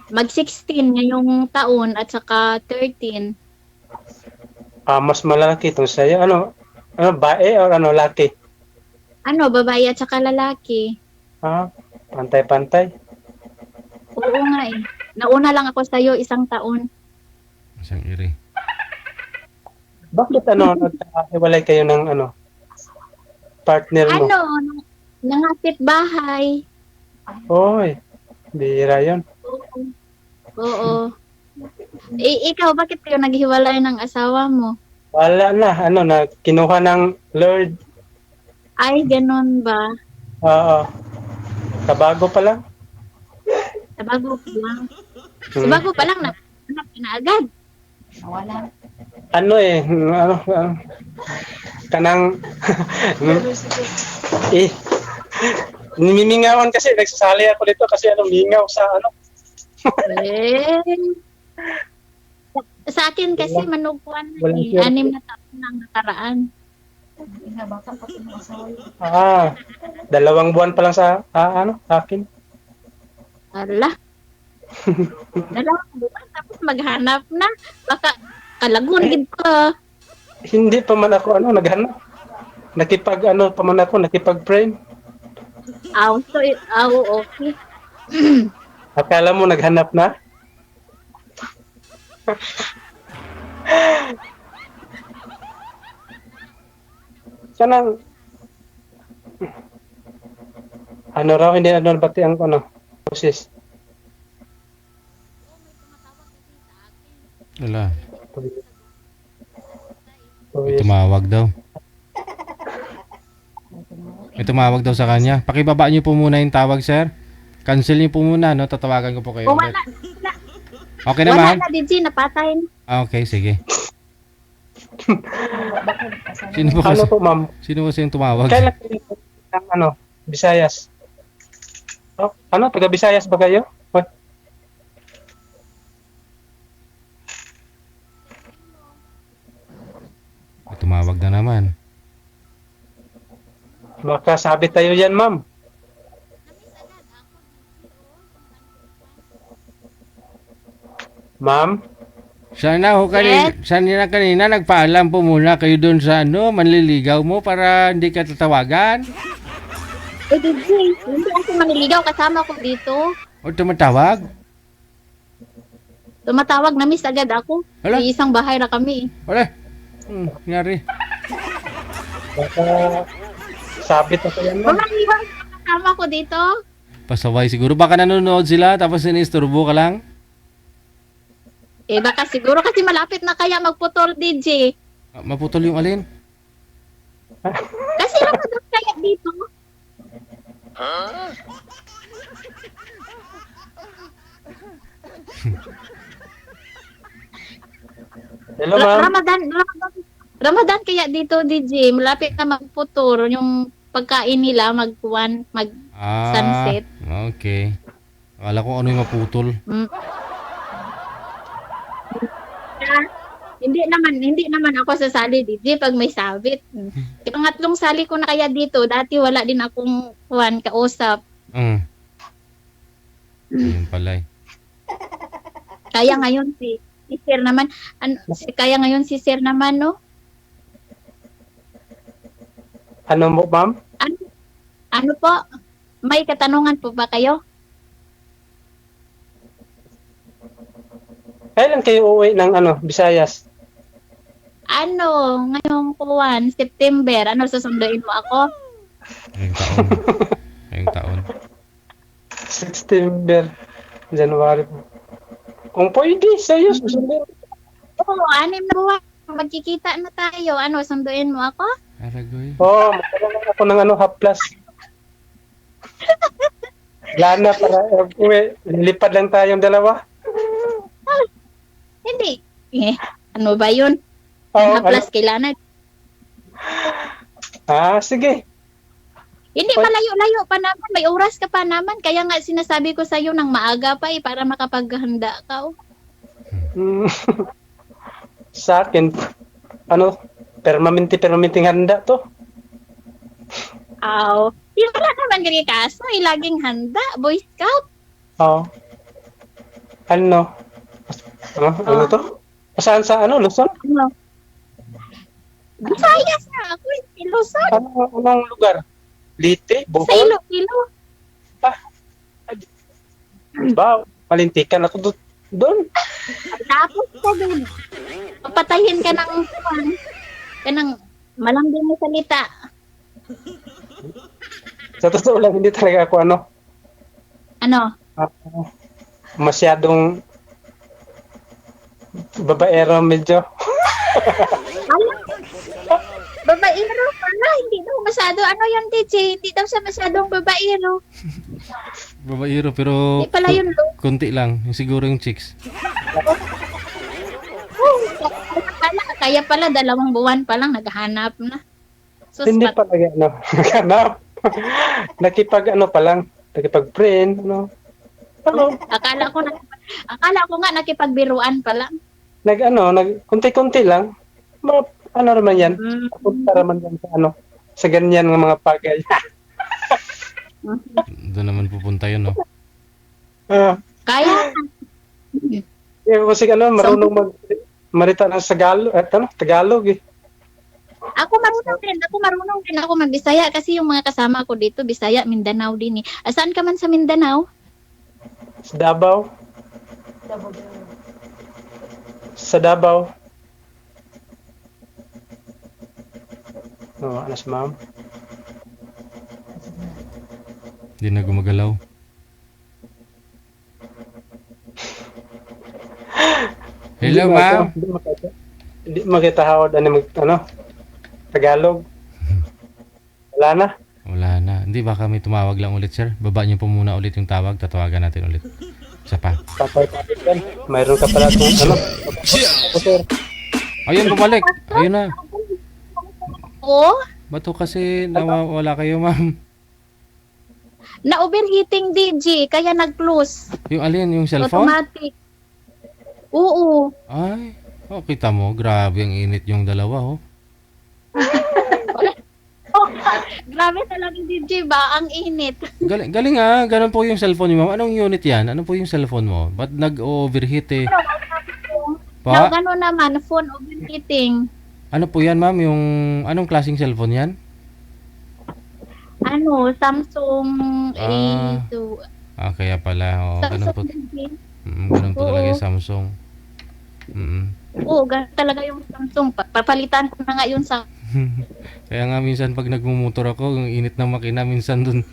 mag-16 ngayong taon at saka 13. Mas malalaki itong sayo. Bae o laki? Babae at saka lalaki. Pantay-pantay. Oo nga eh. Nauna lang ako sa'yo 1 taon. Isang iri. Bakit naghiwalay kayo ng partner mo? Nangapit bahay. Oy, bihira yun. Oo. Ikaw, bakit kayo naghiwalay ng asawa mo? Wala na, kinuha ng Lord. Ay, ganun ba? Oo. Kabago pa lang. Sabago pa lang na agad. Wala. Kanang nimimingawan kasi nagsasali ako dito kasi mingaw sa Sa akin kasi manugpuan na Walang 6 na taon nang nakaraan. 2 buwan pa lang sa akin. Ala. 2 buwan tapos maghanap na. Baka kalagun ka. Hindi pa man ako naghanap. Nakipag-frame. Okay. Akala mo naghanap na? Sanang hindi pati ang process. Wala. May tumawag daw. May tumawag daw sa kanya. Pakibaba niyo po muna yung tawag, sir. Cancel niyo po muna, tatawagan ko po kayo. Wala. Okay na, ma'am? Wala na, DJ. Napatay na. Okay, sige. Sino po kasi? Ma'am? Sino kasi yung tumawag? Kailan kayo Visayas? Taga Visayas ba kayo? Tumawag na naman. Baka sabi tayo yan, ma'am. Ma'am? Sana kanina nagpaalam po muna kayo doon sa manliligaw mo para hindi ka tatawagan. DJ, hindi ako maniligaw. Kasama ko dito. O tumatawag? Tumatawag na miss agad ako. Hala? May isang bahay na kami. Wala. Nangyari. Baka sabit na yan, ma'am. Mamaliwan kasama ko dito. Pasaway siguro. Baka nanonood sila tapos sinisturbo ka lang. Eh baka siguro kasi malapit na kaya magputol DJ. Maputol yung alin. Kasi Ramadan kaya dito. Hello, ma'am. Ramadan kaya dito DJ. Malapit na magputol yung pagkain nila mag sunset. Okay. Akala ko ano yung maputol. Hindi naman ako sasali DJ pag may sabit. Pangatlong sali ko na kaya dito. Dati wala din akong kausap. Yun pala eh. Kaya ngayon si Sir naman, si Sir naman, no? Ano mo, ma'am? Ano po? May katanungan po ba kayo? Kailan kayo uuwi ng Visayas? Ngayong September. Susunduin mo ako? Ngayong taon. September, January po. Kung pwede, sa'yo, susunduin. Oo, 6 na buwan. Magkikita na tayo. Sunduin mo ako? Aragoy. Oo, magkakaroon ako ng half plus. Lana para uwi. Lilipad lang tayong dalawa. Hindi. Ano ba yun? Oo, Plus kailangan. Sige. Hindi, malayo-layo pa naman. May oras ka pa naman. Kaya nga sinasabi ko sa'yo ng maaga pa para makapaghanda ka. Sa akin, permanenteng handa to. Yung wala naman gani kaso. Laging handa. Boy Scout. Oo. Ano to? Saan sa Luzon? Visayas na ako. Luzon. Anong lugar? Lite? Sa Bohol? Iloilo. Malintikan ako doon. Tapos ko doon. Papatayin ka ng malambing na salita. Sa totoo lang, hindi talaga ako masyadong babaero medyo. Babaero pala, hindi daw masyado. Yan, DJ? Hindi daw siya masyadong babaero. Babaero pero Hindi pala yun, konti lang. Siguro yung chicks. Kaya pala 2 buwan pa lang naghahanap na. Hindi pa naghanap. Nakipag-friend, Akala ko nga nakipagbiruan pa lang. Kunti-kunti lang. Naman yan? Punta naman yan sa ganyan ng mga bagay. Doon naman pupunta yun, no? Kaya Kasi marunong marita ng Tagalog eh. Ako marunong din ako magbisaya kasi yung mga kasama ko dito Bisaya, Mindanao din eh. Saan ka man sa Mindanao? Sa Davao. Sa Davao. Ano si ma'am? Hindi na gumagalaw. Hello, ma'am. Hindi makitahawad Tagalog. Wala na. Wala na. Hindi, baka may tumawag lang ulit, sir. Baba niyo po muna ulit yung tawag. Tatawagan natin ulit. Isa pa. Patay-patay yan. Mayroon ka pala itong sir. Ayun, bumalik. Ayun na. Oo. Bato kasi nawawala kayo, ma'am. Na-overheating DJ, kaya nag-close. Yung alin, yung cellphone? Automatic. Oo. Ay, kita mo. Grabe ang init yung dalawa, oh. Grabe talaga DJ ba? Ang init. Galing ah. Ganun po yung cellphone niyo, ma'am. Anong unit yan? Ano po yung cellphone mo? Ba't nag-overheat eh? Pa? Gano'n naman, phone overheating. Ano po yan, ma'am? Yung anong klaseng cellphone yan? Samsung A2. Kaya pala. Oh, ganun po. Ganun po talaga Oo. yung Samsung. Oo, ganun talaga yung Samsung. Papalitan ko na nga yun sa... Kaya nga minsan pag nagmumotor ako, yung init ng makina, minsan dun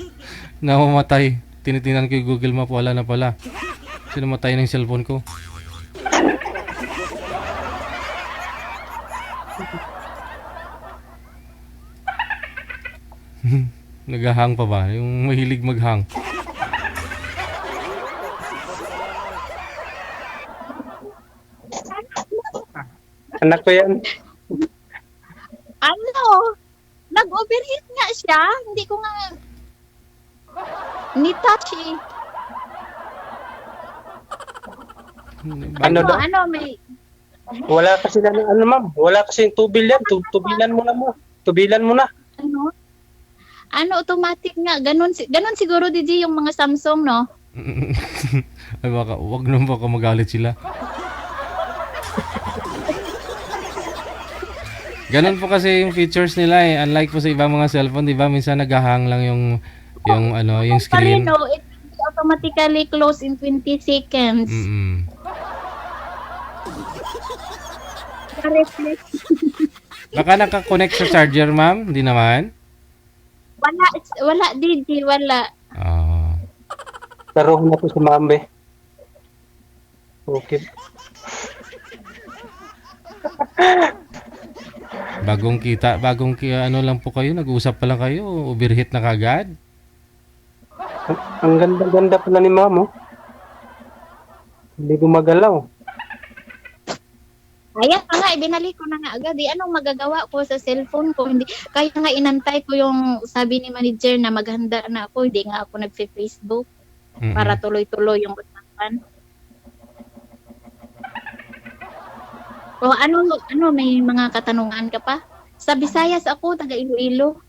namamatay. Tinitingnan ko yung Google Map, wala na pala. Kasi namatay na yung cellphone ko. Naghahang pa ba? Yung mahilig maghang. Anak ko yan. Ano? Nag-overheat nga siya. Hindi ko nga... Ni-touch eh. Ano daw? Ano, may... Wala kasi na, ano ma'am, wala kasi yung tubil yan. Tubilan mo na mo. Tubilan mo na. Ano? Ano, automatic nga. Ganun siguro, DJ, yung mga Samsung, no? Ay baka, wag naman baka magalit sila. Ganun po kasi yung features nila eh. Unlike po sa ibang mga cellphone, di ba? Minsan naghahang lang yung screen. No, it will automatically close in 20 seconds. Baka nakakonect sa charger, ma'am? Hindi naman? Wala, DJ, wala. Laruhan na po si Mambe. Okay. Bagong ano lang po kayo, nag-uusap pa lang kayo, overheat na kagad. Ang ganda-ganda pala ni Ma'am, oh. Hindi gumagalaw. Ayan pa nga, ibinalik ko na nga agad. Anong magagawa ko sa cellphone ko? Hindi, kaya nga inantay ko yung sabi ni manager na maghanda na ako. Hindi nga ako nag-Facebook para tuloy-tuloy yung usapan. O ano, may mga katanungan ka pa? Sa Visayas ako, taga Iloilo.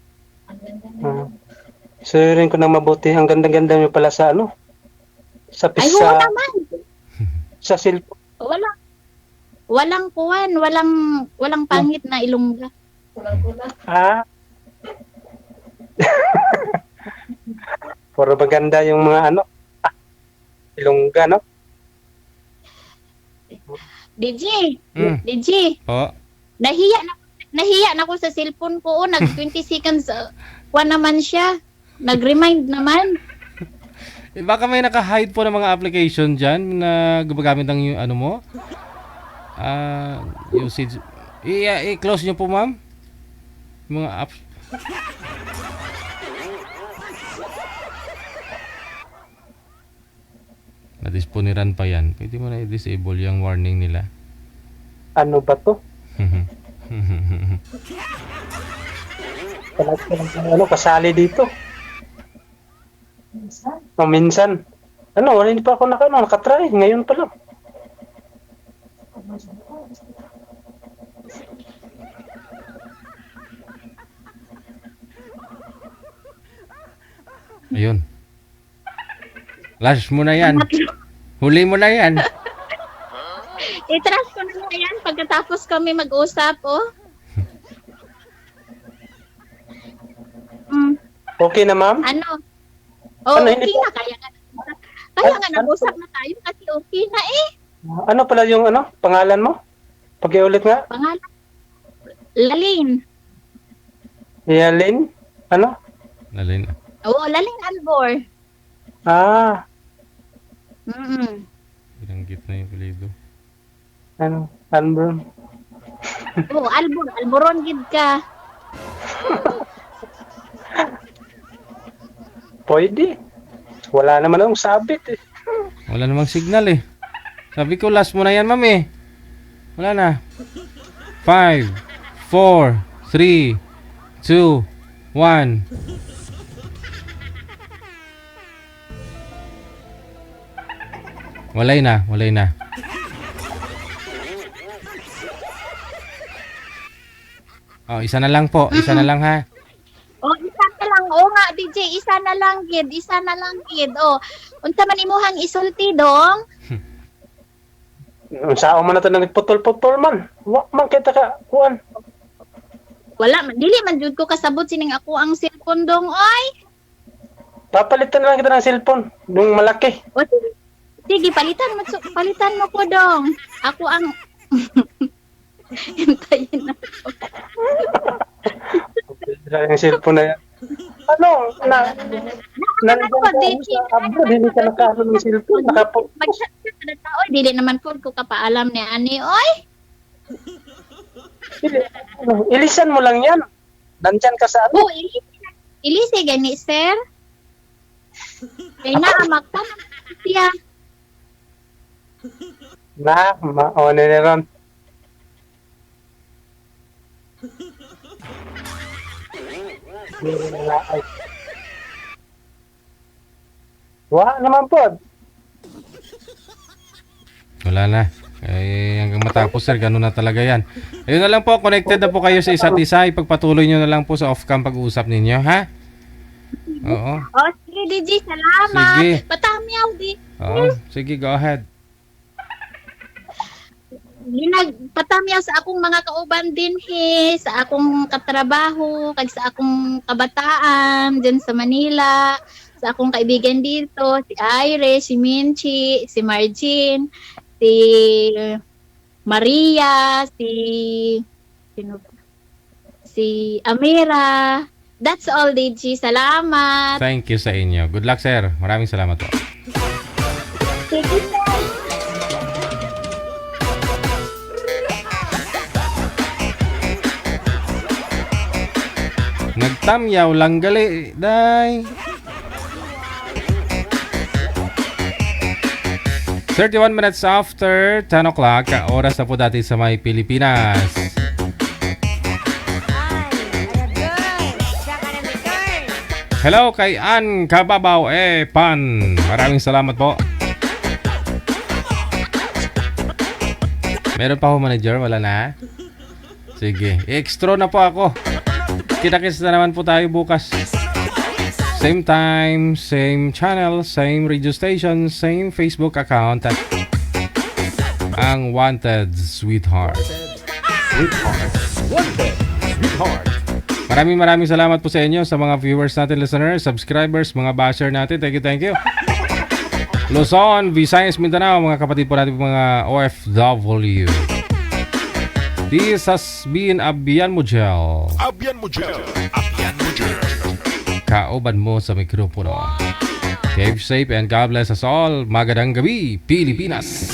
Suririn ko na mabuti. Ang ganda-ganda nyo pala sa ano? Ay, oo naman. Sa cellphone. Walang pangit na Ilongga. Puro maganda yung mga ano. Ilongga, no? DJ. Po. Nahiya na ko sa cellphone ko. Nag 20 seconds. Naman siya. Nag-remind naman. Baka may naka-hide po ng mga application dyan na gumagamit ng ano mo. Usage. I-close nyo po, ma'am. Mga apps. Nadisponiran pa yan. Pwede mo na i-disable yung warning nila. Ano ba to? Ano, kasali dito. Minsan. Ano, hindi pa ako nakatry. Ngayon pa lang. Ayun. Last mo na yan. Huli mo na yan. I-trust ko na nga yan pagkatapos kami mag-usap, oh. Okay na, ma'am? Ano? Oh, Ano, okay hindi na. Kaya nga nag-usap na tayo kasi okay na eh. Ano pala yung pangalan mo? Pag-iulit nga. Pangalan? Lalin. Yalin? Ano? Lalin. Oo, Lalin Albor. Binanggit na yung palido. Ano? Albor. Oo, Albor. Alboron gid ka. Pwede. Wala naman akong sabit eh. Wala namang signal eh. Sabi ko last mo na yan, ma'am eh. Wala na. 5, 4, 3, 2, 1. Walay na. Oh, isa na lang po. Isa na lang ha. Oh, isa na lang. Oo nga, DJ. Isa na lang, gid. Oh, unsa man imuhang isulti, dong? Sao man na ito nagputol-putol man. Wak man kita ka, kuan. Wala, dili man jud ko kasabot sining ako ang cellphone, dong. Oy! Papalitan na lang kita ng cellphone. Yung malaki. Sige, palitan mo ko dong. Ako ang hintayin na ako. Bira yung cellphone na yan. Ano? Nandun ka sa abroad, hindi ka nakaano ng cellphone. Mag-chat ka sa tao, dili naman po ko kapaalam ni ani. Oy! Ilisan mo lang yan. Nandyan ka sa ano? Oh, ilisi gani, sir. Kaya naamak pa siya. Na, maone na ron. Wala naman po. Wala na. Hanggang matapos sir, ganun na talaga yan. Ayun na lang po, connected na po kayo sa isa't isa. Ipagpatuloy nyo na lang po sa off-cam pag-uusap ninyo, ha? Oo. Oh, sige, DJ, salamat. Sige. Patamiyaw, di. Oo. Sige, go ahead. Nagpatamiyaw sa akong mga kauban din, sa akong katrabaho, kag sa akong kabataan dyan sa Manila, sa akong kaibigan dito, si Ire, si Minchi, si Margin, si Maria, si Amira. That's all, DJ. Salamat. Thank you sa inyo. Good luck, sir. Maraming salamat po. Sige, sir. Nagtamyaw lang gali, day. 31 minutes after 10 o'clock, oras na po dati sa may Pilipinas. Hello kay Ann Kababaw Pan. Maraming salamat po. Meron pa ho manager? Wala na? Sige, extra na po ako. Kita-kits na naman po tayo bukas. Same time, same channel, same radio station, same Facebook account at ang Wanted Sweetheart. Wanted Sweetheart. Maraming salamat po sa inyo, sa mga viewers natin, listeners, subscribers, mga basher natin. Thank you. Luzon, Visayas, Mindanao, mga kapatid po natin, mga OFW. This has been Abian Mujel. Kauban mo sa mikropono. Keep safe and God bless us all. Magandang gabi, Pilipinas.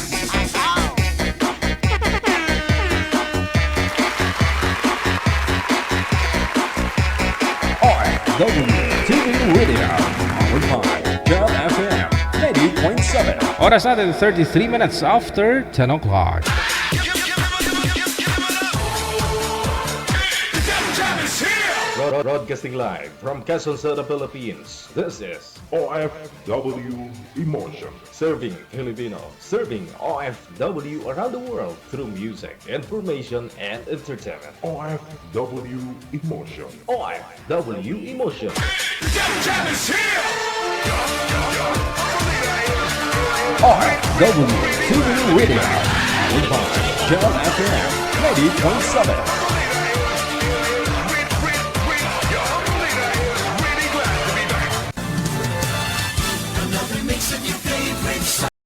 WTV Radio, powered by Job FM 90.7. Oras natin, 33 minutes after 10 o'clock. Broadcasting live from Quezon City, Philippines. This is OFW Emotion. Serving Filipino, serving OFW around the world through music, information, and entertainment. OFW Emotion. OFW Emotion. OFW TV Radio, powered by Job FM 90.7.